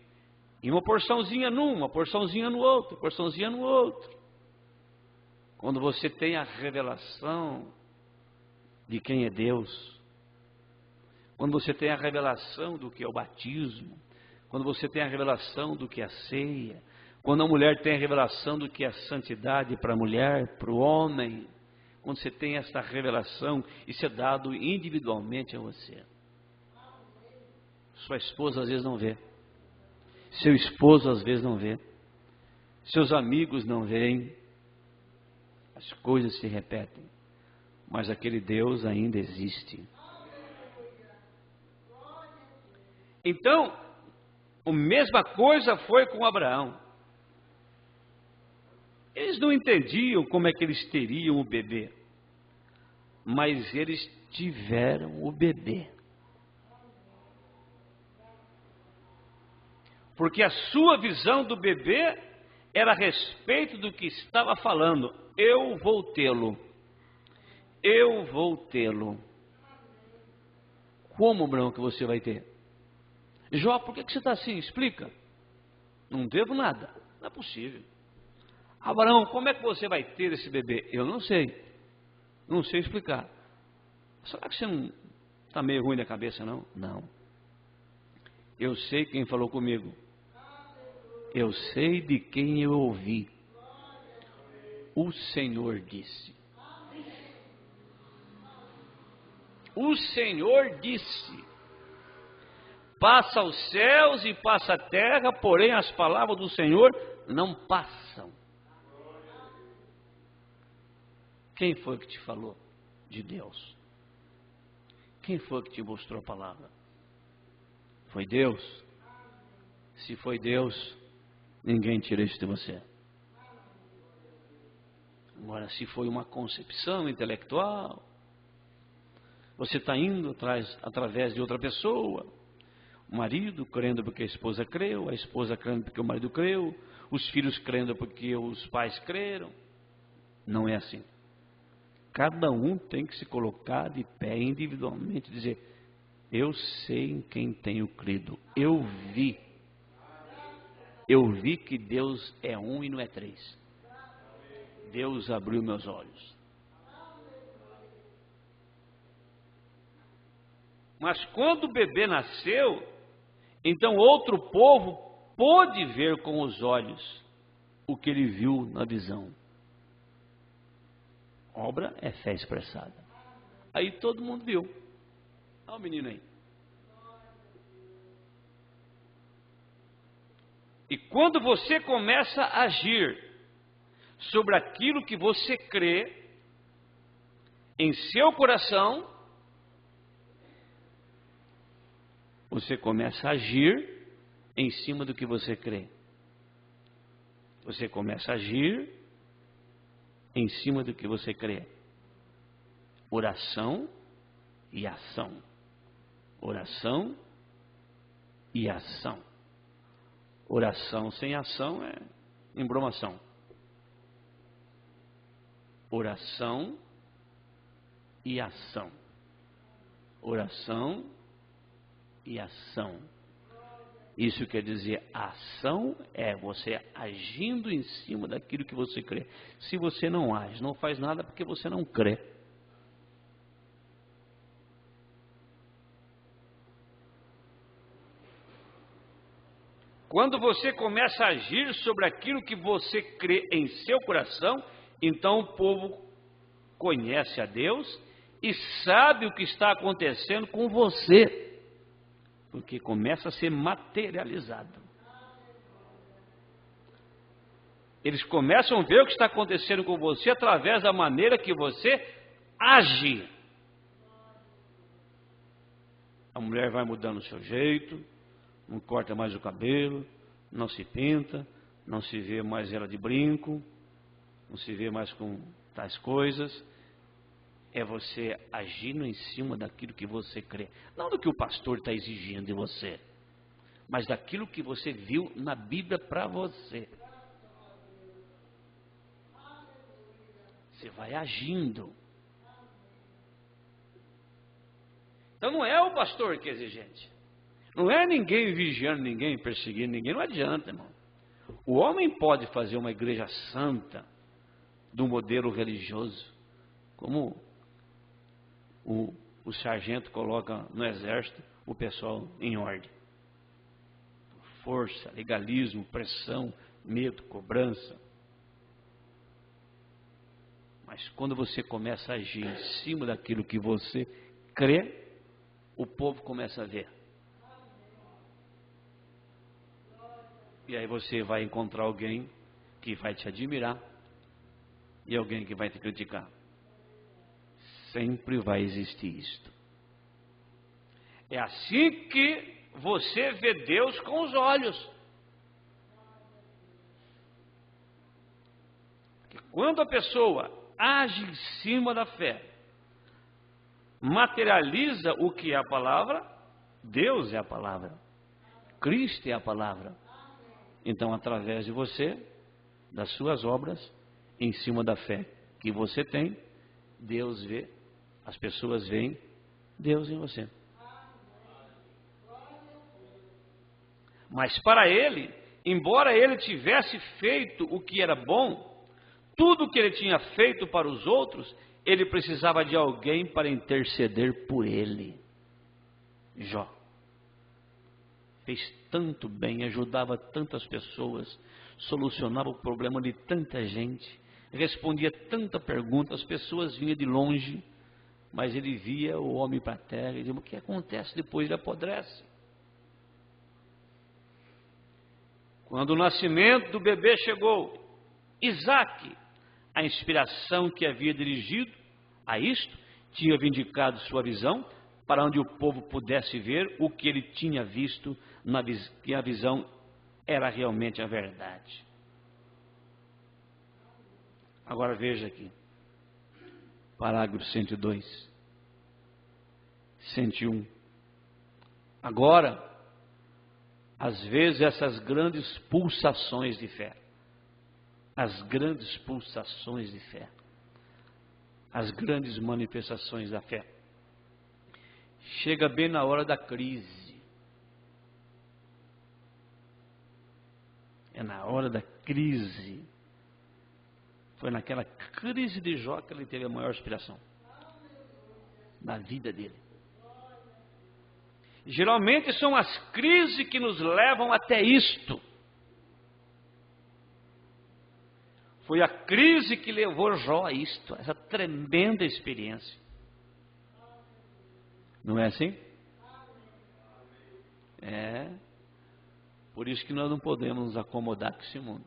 E uma porçãozinha num, uma porçãozinha no outro, porçãozinha no outro. Quando você tem a revelação de quem é Deus, quando você tem a revelação do que é o batismo, quando você tem a revelação do que é a ceia, quando a mulher tem a revelação do que é a santidade para a mulher, para o homem, quando você tem essa revelação, isso é dado individualmente a você. Sua esposa às vezes não vê, seu esposo às vezes não vê, seus amigos não veem, as coisas se repetem, mas aquele Deus ainda existe. Então, a mesma coisa foi com Abraão. Eles não entendiam como é que eles teriam o bebê, mas eles tiveram o bebê. Porque a sua visão do bebê era a respeito do que estava falando. Eu vou tê-lo. Eu vou tê-lo. Como, Abraão, que você vai ter? Jó, por que você está assim? Explica. Não devo nada. Não é possível. Abraão, como é que você vai ter esse bebê? Eu não sei. Não sei explicar. Será que você não está meio ruim da cabeça, não? Não. Eu sei quem falou comigo. Eu sei de quem eu ouvi. O Senhor disse. O Senhor disse. Passa os céus e passa a terra, porém as palavras do Senhor não passam. Quem foi que te falou de Deus? Quem foi que te mostrou a palavra? Foi Deus? Se foi Deus, ninguém tira isso de você. Agora, se foi uma concepção intelectual, você está indo através de outra pessoa, o marido crendo porque a esposa creu, a esposa crendo porque o marido creu, os filhos crendo porque os pais creram. Não é assim. Cada um tem que se colocar de pé individualmente e dizer: eu sei em quem tenho crido. Eu vi que Deus é um e não é três. Deus abriu meus olhos. Mas quando o bebê nasceu, então outro povo pôde ver com os olhos o que ele viu na visão. Obra é fé expressada. Aí todo mundo viu. Olha o menino aí. E quando você começa a agir sobre aquilo que você crê em seu coração, você começa a agir em cima do que você crê. Você começa a agir em cima do que você crê. Oração e ação. Oração e ação. Oração sem ação é embromação. Oração e ação. Oração e ação. Isso quer dizer, a ação é você agindo em cima daquilo que você crê. Se você não age, não faz nada porque você não crê. Quando você começa a agir sobre aquilo que você crê em seu coração, então o povo conhece a Deus e sabe o que está acontecendo com você. Porque começa a ser materializado. Eles começam a ver o que está acontecendo com você através da maneira que você age. A mulher vai mudando o seu jeito, não corta mais o cabelo, não se pinta, não se vê mais ela de brinco, não se vê mais com tais coisas. É você agindo em cima daquilo que você crê. Não do que o pastor está exigindo de você, mas daquilo que você viu na Bíblia para você. Você vai agindo. Então não é o pastor que é exigente. Não é ninguém vigiando ninguém, perseguindo ninguém. Não adianta, irmão. O homem pode fazer uma igreja santa do modelo religioso, como o sargento coloca no exército o pessoal em ordem. Força, legalismo, pressão, medo, cobrança. Mas quando você começa a agir em cima daquilo que você crê, o povo começa a ver. E aí você vai encontrar alguém que vai te admirar e alguém que vai te criticar. Sempre vai existir isto. É assim que você vê Deus com os olhos. Porque quando a pessoa age em cima da fé, materializa o que é a palavra, Deus é a palavra, Cristo é a palavra. Então, através de você, das suas obras, em cima da fé que você tem, Deus vê, as pessoas veem Deus em você. Mas para ele, embora ele tivesse feito o que era bom, tudo o que ele tinha feito para os outros, ele precisava de alguém para interceder por ele. Jó fez tanto bem, ajudava tantas pessoas, solucionava o problema de tanta gente, respondia tanta pergunta, as pessoas vinham de longe, mas ele via o homem para a terra e dizia: o que acontece depois? Ele apodrece. Quando o nascimento do bebê chegou, Isaque, a inspiração que havia dirigido a isto, tinha vindicado sua visão, para onde o povo pudesse ver o que ele tinha visto, que a visão era realmente a verdade. Agora veja aqui, parágrafo 102, 101. Agora, às vezes essas grandes pulsações de fé, as grandes pulsações de fé, as grandes manifestações da fé. Chega bem na hora da crise. É na hora da crise. Foi naquela crise de Jó que ele teve a maior inspiração na vida dele. Geralmente são as crises que nos levam até isto. Foi a crise que levou Jó a isto, essa tremenda experiência. Não é assim? É. Por isso que nós não podemos nos acomodar com esse mundo.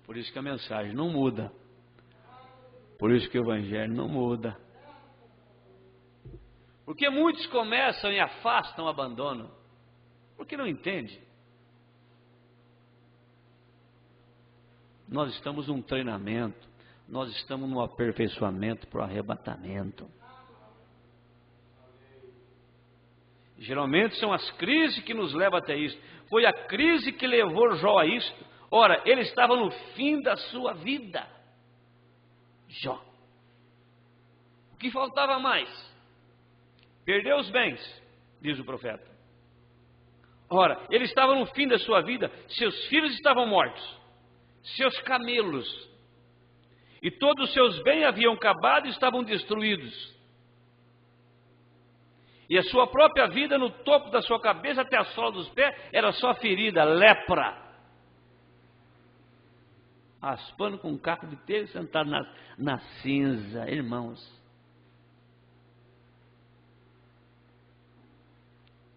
Por isso que a mensagem não muda. Por isso que o evangelho não muda. Porque muitos começam e afastam, abandonam. Porque não entende. Nós estamos num treinamento. Nós estamos num aperfeiçoamento para o arrebatamento. Geralmente são as crises que nos levam até isso. Foi a crise que levou Jó a isto. Ora, ele estava no fim da sua vida. Jó. O que faltava mais? Perdeu os bens, diz o profeta. Ora, ele estava no fim da sua vida. Seus filhos estavam mortos. Seus camelos. E todos os seus bens haviam acabado e estavam destruídos. E a sua própria vida, no topo da sua cabeça até a sola dos pés, era só ferida, lepra. Raspando com um caco de telha, sentado na cinza, irmãos.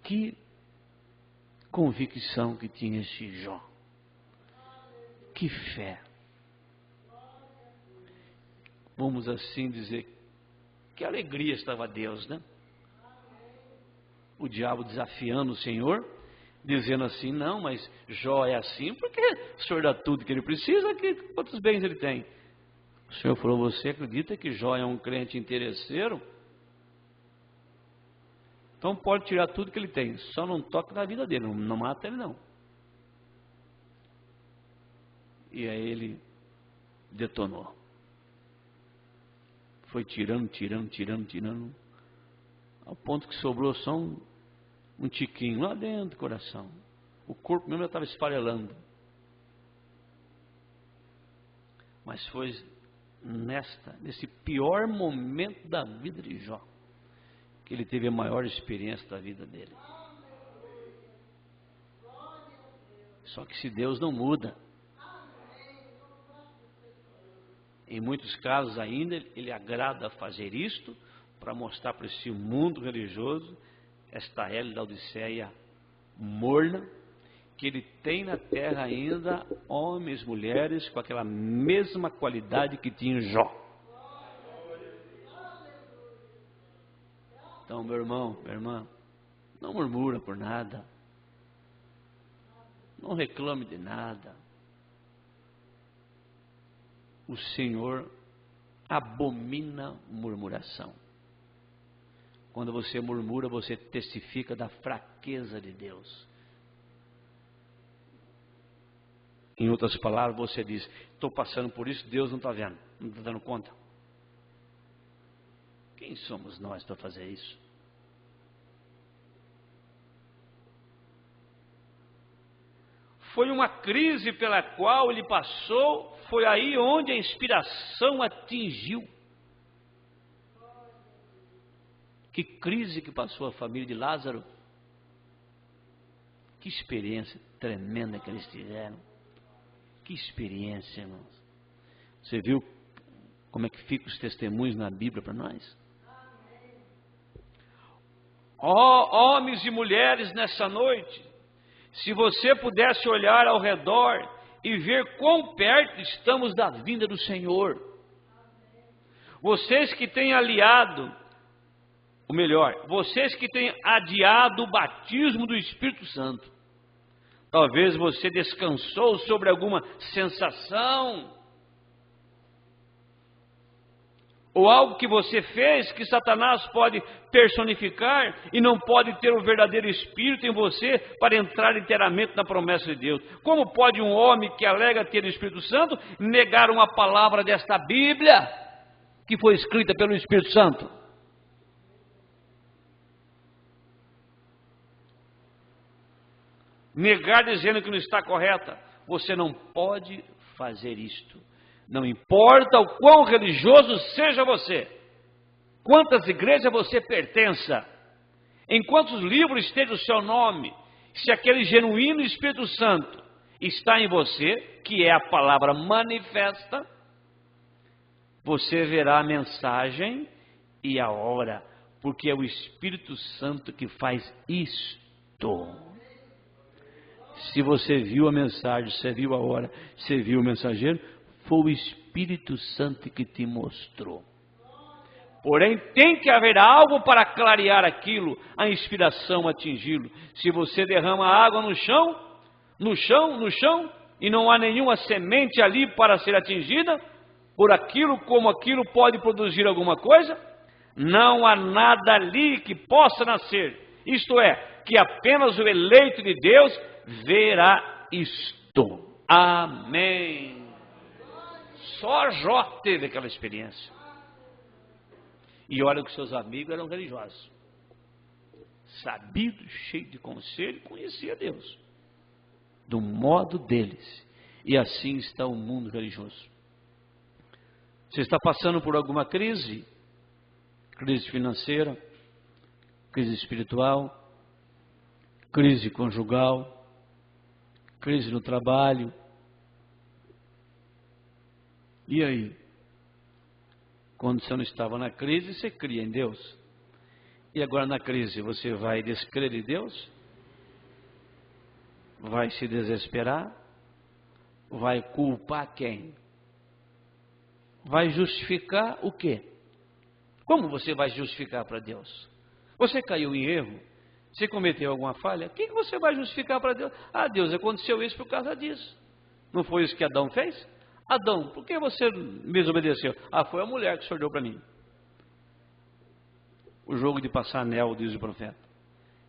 Que convicção que tinha esse Jó. Que fé. Vamos assim dizer, que alegria estava Deus, né? O diabo desafiando o Senhor, dizendo assim, não, mas Jó é assim, porque o Senhor dá tudo que ele precisa, quantos bens ele tem? O Senhor falou, você acredita que Jó é um crente interesseiro? Então pode tirar tudo que ele tem, só não toca na vida dele, não mata ele não. E aí ele detonou. Foi tirando, ao ponto que sobrou só um tiquinho lá dentro do coração. O corpo mesmo já estava esfarelando. Mas foi nesse pior momento da vida de Jó, que ele teve a maior experiência da vida dele. Só que se Deus não muda, em muitos casos ainda, ele agrada fazer isto, para mostrar para esse mundo religioso, esta L da Odisseia morna, que ele tem na terra ainda homens, mulheres, com aquela mesma qualidade que tinha Jó. Então, meu irmão, minha irmã, não murmura por nada, não reclame de nada. O Senhor abomina murmuração. Quando você murmura, você testifica da fraqueza de Deus. Em outras palavras, você diz, estou passando por isso, Deus não está vendo, não está dando conta. Quem somos nós para fazer isso? Foi uma crise pela qual ele passou, foi aí onde a inspiração atingiu. Que crise que passou a família de Lázaro. Que experiência tremenda que eles tiveram. Que experiência, irmãos. Você viu como é que ficam os testemunhos na Bíblia para nós? Ó, homens e mulheres nessa noite, se você pudesse olhar ao redor e ver quão perto estamos da vinda do Senhor. Vocês que têm vocês que têm adiado o batismo do Espírito Santo. Talvez você descansou sobre alguma sensação, ou algo que você fez que Satanás pode personificar e não pode ter o verdadeiro Espírito em você para entrar inteiramente na promessa de Deus. Como pode um homem que alega ter o Espírito Santo negar uma palavra desta Bíblia que foi escrita pelo Espírito Santo? Negar dizendo que não está correta. Você não pode fazer isto. Não importa o quão religioso seja você, quantas igrejas você pertença, em quantos livros esteja o seu nome, se aquele genuíno Espírito Santo está em você, que é a palavra manifesta, você verá a mensagem e a hora, porque é o Espírito Santo que faz isto. Se você viu a mensagem, você viu a hora, você viu o mensageiro, foi o Espírito Santo que te mostrou. Porém, tem que haver algo para clarear aquilo, a inspiração atingi-lo. Se você derrama água no chão, e não há nenhuma semente ali para ser atingida, por aquilo como aquilo pode produzir alguma coisa, não há nada ali que possa nascer. Isto é, que apenas o eleito de Deus verá isto. Amém. Só Jó teve aquela experiência. E olha que seus amigos eram religiosos. Sabido, cheio de conselho, conhecia Deus. Do modo deles. E assim está o mundo religioso. Você está passando por alguma crise? Crise financeira, crise espiritual, crise conjugal, crise no trabalho. E aí? Quando você não estava na crise, você cria em Deus. E agora na crise, você vai descrer em Deus? Vai se desesperar? Vai culpar quem? Vai justificar o quê? Como você vai justificar para Deus? Você caiu em erro? Você cometeu alguma falha? O que você vai justificar para Deus? Ah, Deus, aconteceu isso por causa disso. Não foi isso que Adão fez? Adão, por que você me desobedeceu? Ah, foi a mulher que o Senhor deu para mim. O jogo de passar anel, diz o profeta.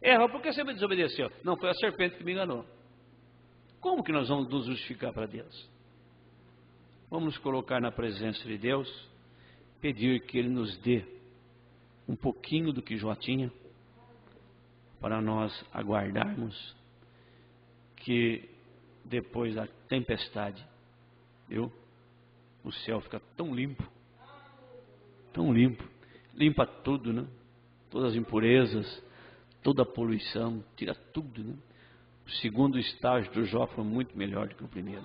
Eva, por que você me desobedeceu? Não, foi a serpente que me enganou. Como que nós vamos nos justificar para Deus? Vamos nos colocar na presença de Deus, pedir que Ele nos dê um pouquinho do que Jó tinha, para nós aguardarmos que depois da tempestade, viu? O céu fica tão limpo, limpa tudo, né? Todas as impurezas, toda a poluição, tira tudo, né? O segundo estágio do Jó foi muito melhor do que o primeiro.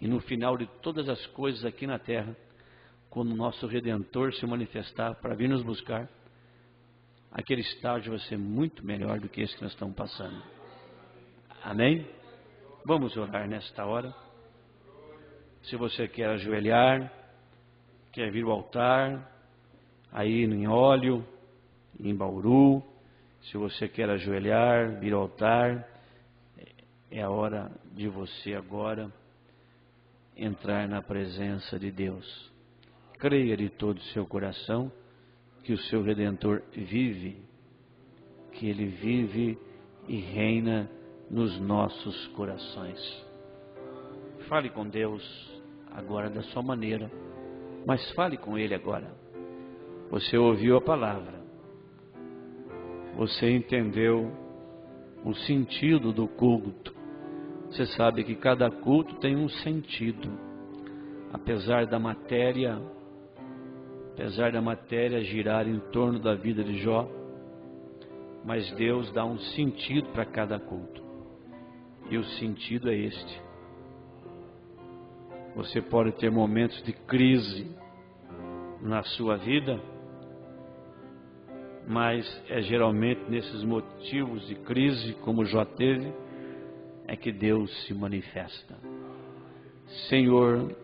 E no final de todas as coisas aqui na terra, quando o nosso Redentor se manifestar para vir nos buscar, aquele estágio vai ser muito melhor do que esse que nós estamos passando. Amém? Vamos orar nesta hora. Se você quer ajoelhar, quer vir ao altar, aí em Óleo, em Bauru, se você quer ajoelhar, vir ao altar, é a hora de você agora entrar na presença de Deus. Creia de todo o seu coração que o seu Redentor vive, que Ele vive e reina nos nossos corações. Fale com Deus agora da sua maneira, mas fale com Ele agora. Você ouviu a palavra, você entendeu o sentido do culto. Você sabe que cada culto tem um sentido, apesar da matéria girar em torno da vida de Jó, mas Deus dá um sentido para cada culto, e o sentido é este. Você pode ter momentos de crise na sua vida, mas é geralmente nesses motivos de crise, como Jó teve, é que Deus se manifesta. Senhor,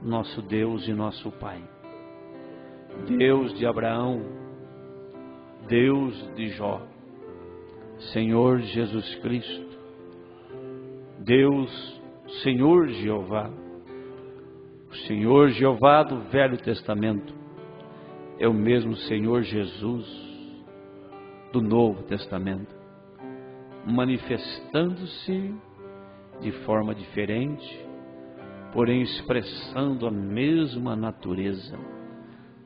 nosso Deus e nosso Pai, Deus de Abraão, Deus de Jó, Senhor Jesus Cristo, Deus, Senhor Jeová, o Senhor Jeová do Velho Testamento é o mesmo Senhor Jesus do Novo Testamento, manifestando-se de forma diferente, porém expressando a mesma natureza.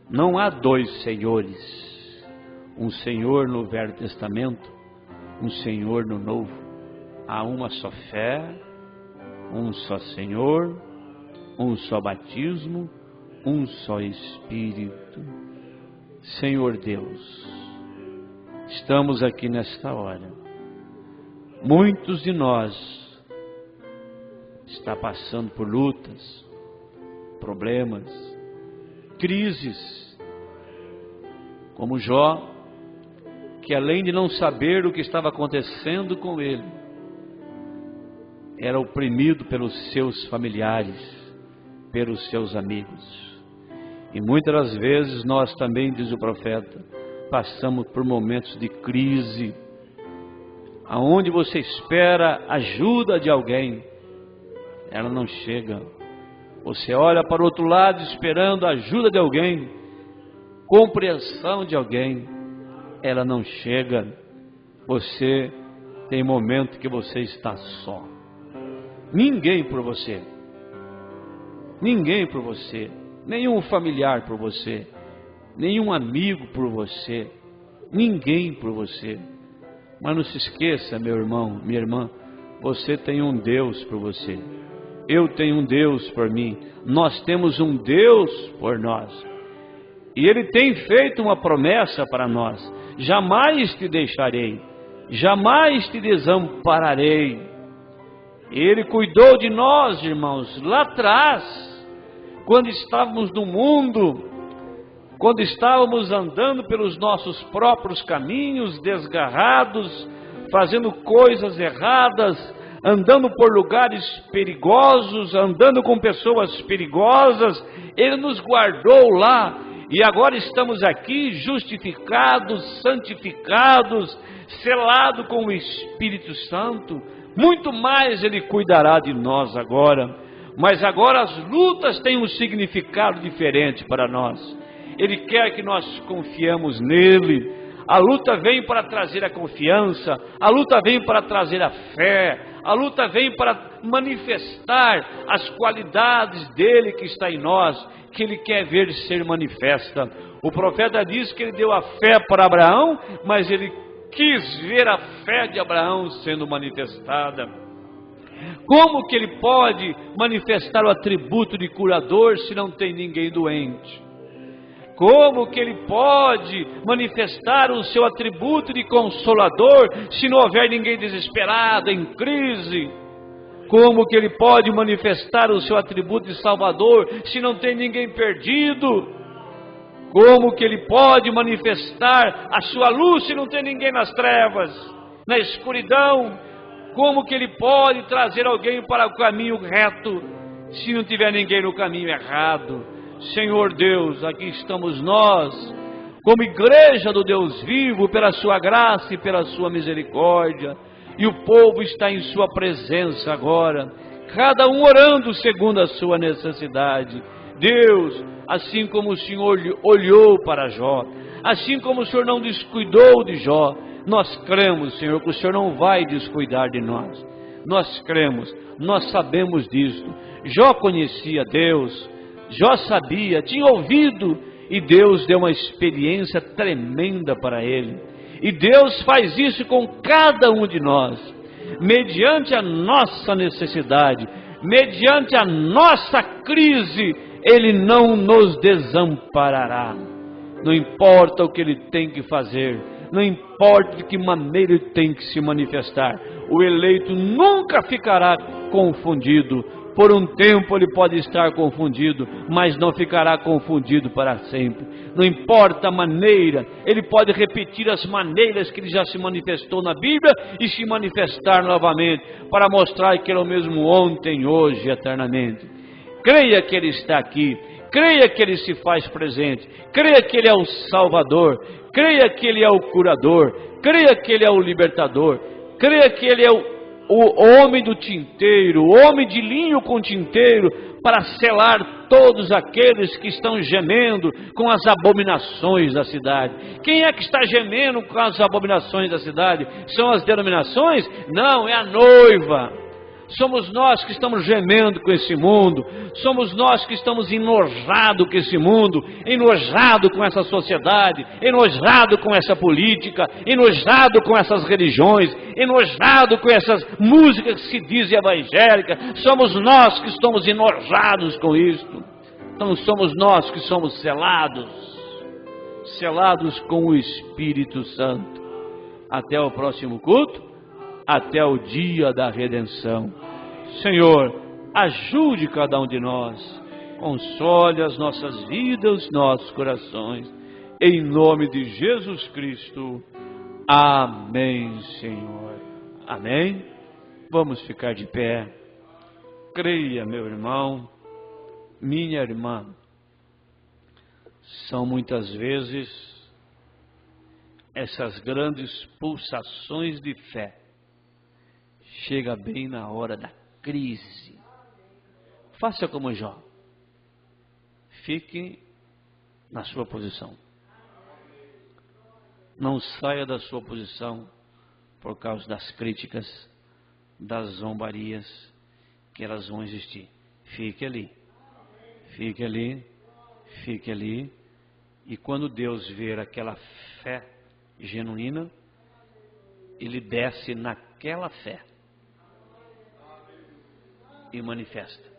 Não há dois senhores, um Senhor no Velho Testamento, um Senhor no Novo. Há uma só fé, um só Senhor, um só batismo, um só Espírito. Senhor Deus, estamos aqui nesta hora. Muitos de nós está passando por lutas, problemas, crises, como Jó, que além de não saber o que estava acontecendo com ele, era oprimido pelos seus familiares, pelos seus amigos. E muitas das vezes nós também, diz o profeta, passamos por momentos de crise, aonde você espera ajuda de alguém, ela não chega. Você olha para o outro lado esperando a ajuda de alguém, compreensão de alguém, ela não chega. Você tem momento que você está só. Ninguém por você. Ninguém por você. Nenhum familiar por você. Nenhum amigo por você. Ninguém por você. Mas não se esqueça, meu irmão, minha irmã, você tem um Deus por você. Eu tenho um Deus por mim. Nós temos um Deus por nós. E Ele tem feito uma promessa para nós: jamais te deixarei, jamais te desampararei. Ele cuidou de nós, irmãos, lá atrás, quando estávamos no mundo, quando estávamos andando pelos nossos próprios caminhos, desgarrados, fazendo coisas erradas, andando por lugares perigosos, andando com pessoas perigosas. Ele nos guardou lá, e agora estamos aqui justificados, santificados, selados com o Espírito Santo. Muito mais Ele cuidará de nós agora, mas agora as lutas têm um significado diferente para nós. Ele quer que nós confiemos nele. A luta vem para trazer a confiança, a luta vem para trazer a fé, a luta vem para manifestar as qualidades dele que está em nós, que ele quer ver ser manifesta. O profeta diz que ele deu a fé para Abraão, mas ele quis ver a fé de Abraão sendo manifestada. Como que ele pode manifestar o atributo de curador se não tem ninguém doente? Como que ele pode manifestar o seu atributo de consolador se não houver ninguém desesperado, em crise? Como que ele pode manifestar o seu atributo de salvador se não tem ninguém perdido? Como que ele pode manifestar a sua luz se não tem ninguém nas trevas, na escuridão? Como que ele pode trazer alguém para o caminho reto se não tiver ninguém no caminho errado? Senhor Deus, aqui estamos nós, como igreja do Deus vivo, pela sua graça e pela sua misericórdia, e o povo está em sua presença agora, cada um orando segundo a sua necessidade. Deus, assim como o Senhor olhou para Jó, assim como o Senhor não descuidou de Jó, nós cremos, Senhor, que o Senhor não vai descuidar de nós. Nós cremos, nós sabemos disso. Jó conhecia Deus, Jó sabia, tinha ouvido, e Deus deu uma experiência tremenda para ele. E Deus faz isso com cada um de nós, mediante a nossa necessidade, mediante a nossa crise. Ele não nos desamparará. Não importa o que Ele tem que fazer, não importa de que maneira Ele tem que se manifestar, o eleito nunca ficará confundido. Por um tempo ele pode estar confundido, mas não ficará confundido para sempre. Não importa a maneira, ele pode repetir as maneiras que ele já se manifestou na Bíblia e se manifestar novamente, para mostrar que ele é o mesmo ontem, hoje e eternamente. Creia que ele está aqui, creia que ele se faz presente, creia que ele é o Salvador, creia que ele é o curador, creia que ele é o libertador, creia que ele é o o homem do tinteiro, o homem de linho com tinteiro, para selar todos aqueles que estão gemendo com as abominações da cidade. Quem é que está gemendo com as abominações da cidade? São as denominações? Não, é a noiva. Somos nós que estamos gemendo com esse mundo, somos nós que estamos enojados com esse mundo, enojados com essa sociedade, enojados com essa política, enojados com essas religiões, enojados com essas músicas que se dizem evangélicas. Somos nós que estamos enojados com isto. Então somos nós que somos selados com o Espírito Santo. Até o próximo culto, até o dia da redenção. Senhor, ajude cada um de nós, console as nossas vidas, os nossos corações, em nome de Jesus Cristo. Amém, Senhor. Amém. Vamos ficar de pé. Creia, meu irmão, minha irmã, são muitas vezes essas grandes pulsações de fé. Chega bem na hora da crise. Faça como Jó. Fique na sua posição. Não saia da sua posição por causa das críticas, das zombarias, que elas vão existir. Fique ali. Fique ali. Fique ali. E quando Deus ver aquela fé genuína, Ele desce naquela fé e manifesta.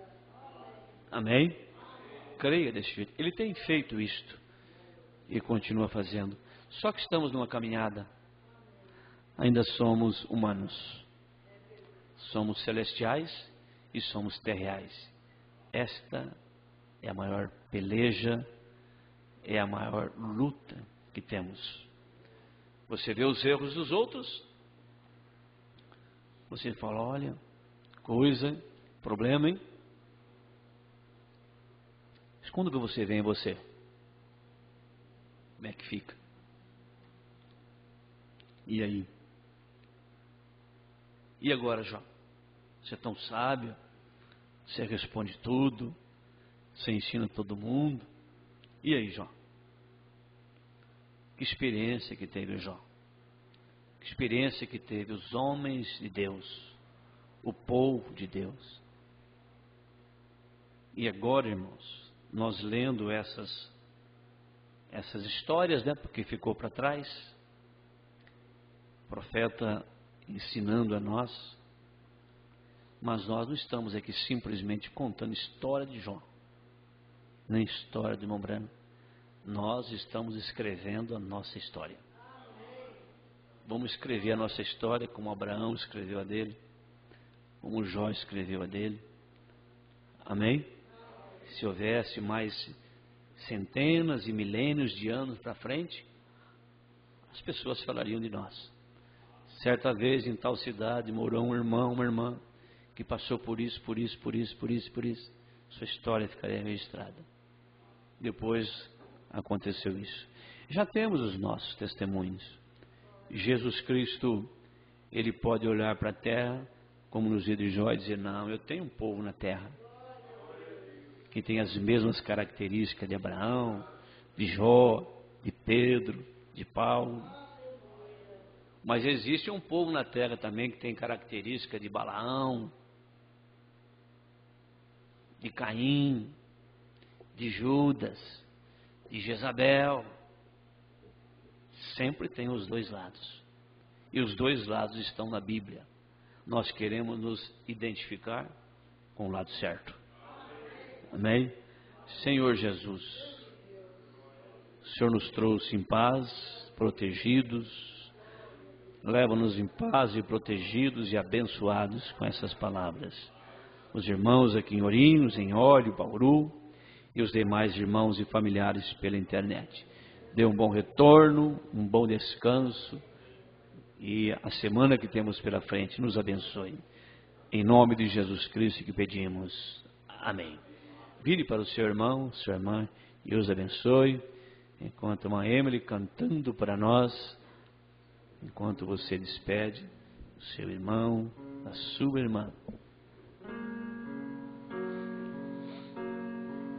Amém? Creia desse jeito. Ele tem feito isto e continua fazendo. Só que estamos numa caminhada. Ainda somos humanos. Somos celestiais e somos terreais. Esta é a maior peleja, é a maior luta que temos. Você vê os erros dos outros, você fala, olha, problema, hein? Mas quando que você vê em você? Como é que fica? E aí? E agora, Jó? Você é tão sábio, você responde tudo, você ensina todo mundo. E aí, Jó? Que experiência que teve Jó? Que experiência que teve os homens de Deus, o povo de Deus? E agora, irmãos, nós lendo essas histórias, né, porque ficou para trás, o profeta ensinando a nós, mas nós não estamos aqui simplesmente contando história de Jó, nem história de irmão Brano. Nós estamos escrevendo a nossa história. Vamos escrever a nossa história como Abraão escreveu a dele, como Jó escreveu a dele. Amém? Se houvesse mais centenas e milênios de anos para frente, as pessoas falariam de nós. Certa vez em tal cidade morou um irmão, uma irmã, que passou por isso. Sua história ficaria registrada. Depois aconteceu isso. Já temos os nossos testemunhos. Jesus Cristo, Ele pode olhar para a terra, como nos dias de Jó, e dizer, não, eu tenho um povo na terra, que tem as mesmas características de Abraão, de Jó, de Pedro, de Paulo. Mas existe um povo na terra também que tem característica de Balaão, de Caim, de Judas, de Jezabel. Sempre tem os dois lados. E os dois lados estão na Bíblia. Nós queremos nos identificar com o lado certo. Amém? Senhor Jesus, o Senhor nos trouxe em paz, protegidos. Leva-nos em paz e protegidos e abençoados com essas palavras. Os irmãos aqui em Ourinhos, em Óleo, Bauru, e os demais irmãos e familiares pela internet. Dê um bom retorno, um bom descanso, e a semana que temos pela frente nos abençoe. Em nome de Jesus Cristo que pedimos. Amém. Vire para o seu irmão, sua irmã, e os abençoe. Enquanto a irmã Emily cantando para nós, enquanto você despede o seu irmão, da sua irmã.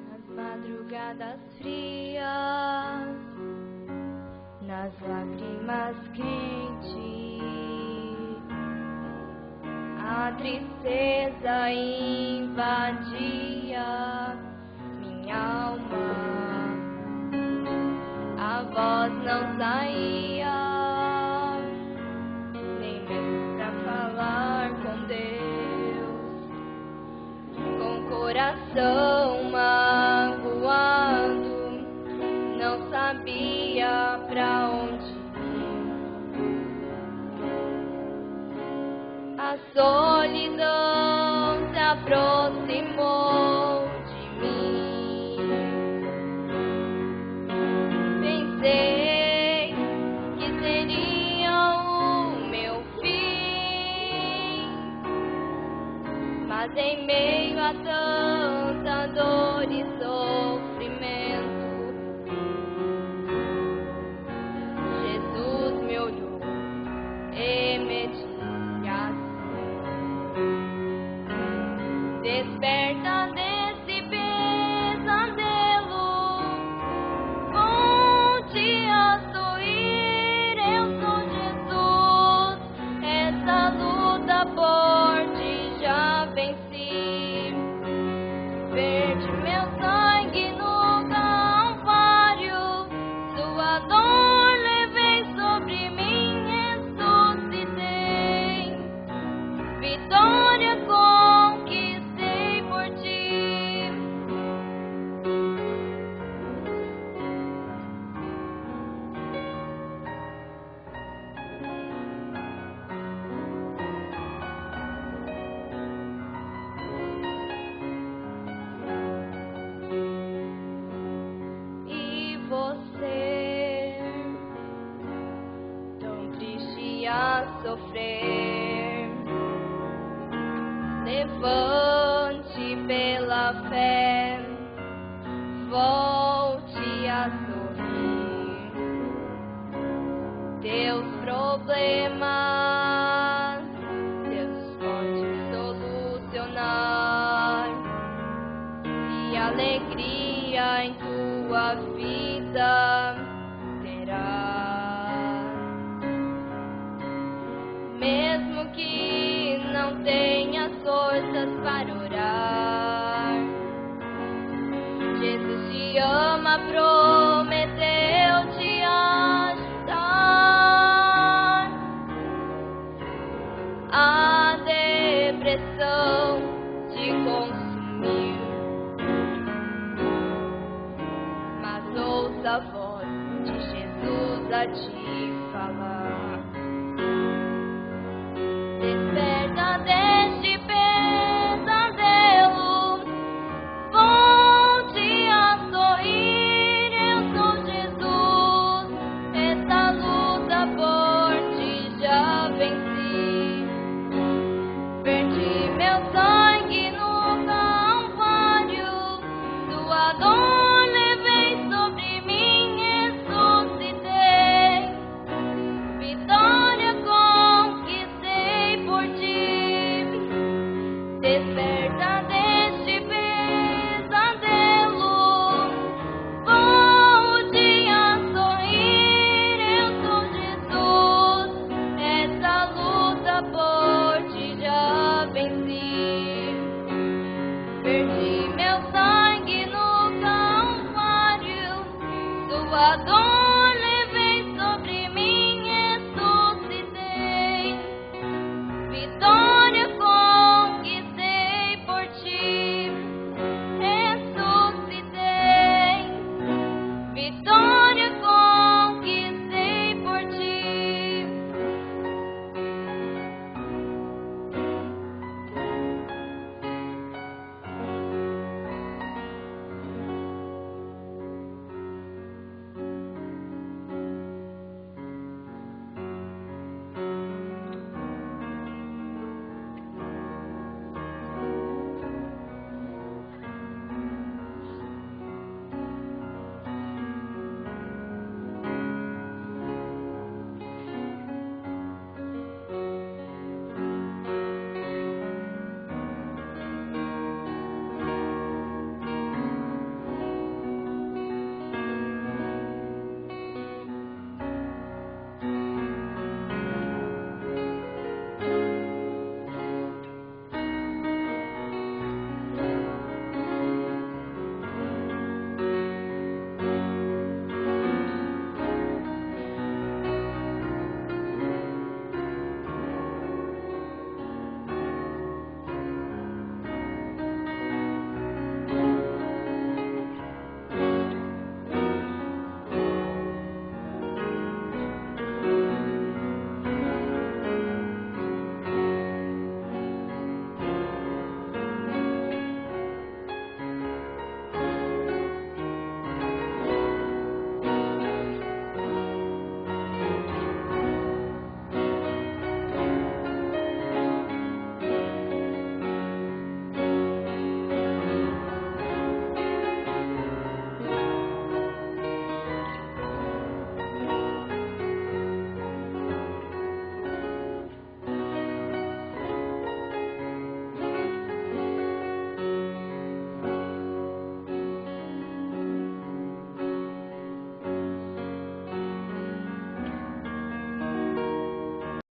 Nas madrugadas frias, nas lágrimas quentes, a tristeza invadia minha alma. A voz não saía, nem mesmo pra falar com Deus. Com o coração magoado, não sabia pra onde ir. A solidão se aproximou de mim. Pensei que seria o meu fim, mas em meio a tanta dor e sofrimento, Jesus me olhou e me disse assim: desperta desse pesadelo, volte a sorrir. Eu sou Jesus, essa luta por ti já venci. Verde meu sangue no Calvário, sua dor levei sobre mim, ressuscitei. Vitória conquistei por ti. E você, tão triste a sofrer, levante pela fé, volte a sorrir. Teus problemas, Deus pode solucionar, e alegria em tua vida terá. Mesmo que não tenhas forças para orar, Jesus te ama, prometeu te ajudar. A depressão te consumiu, mas ouça a voz de Jesus a te falar.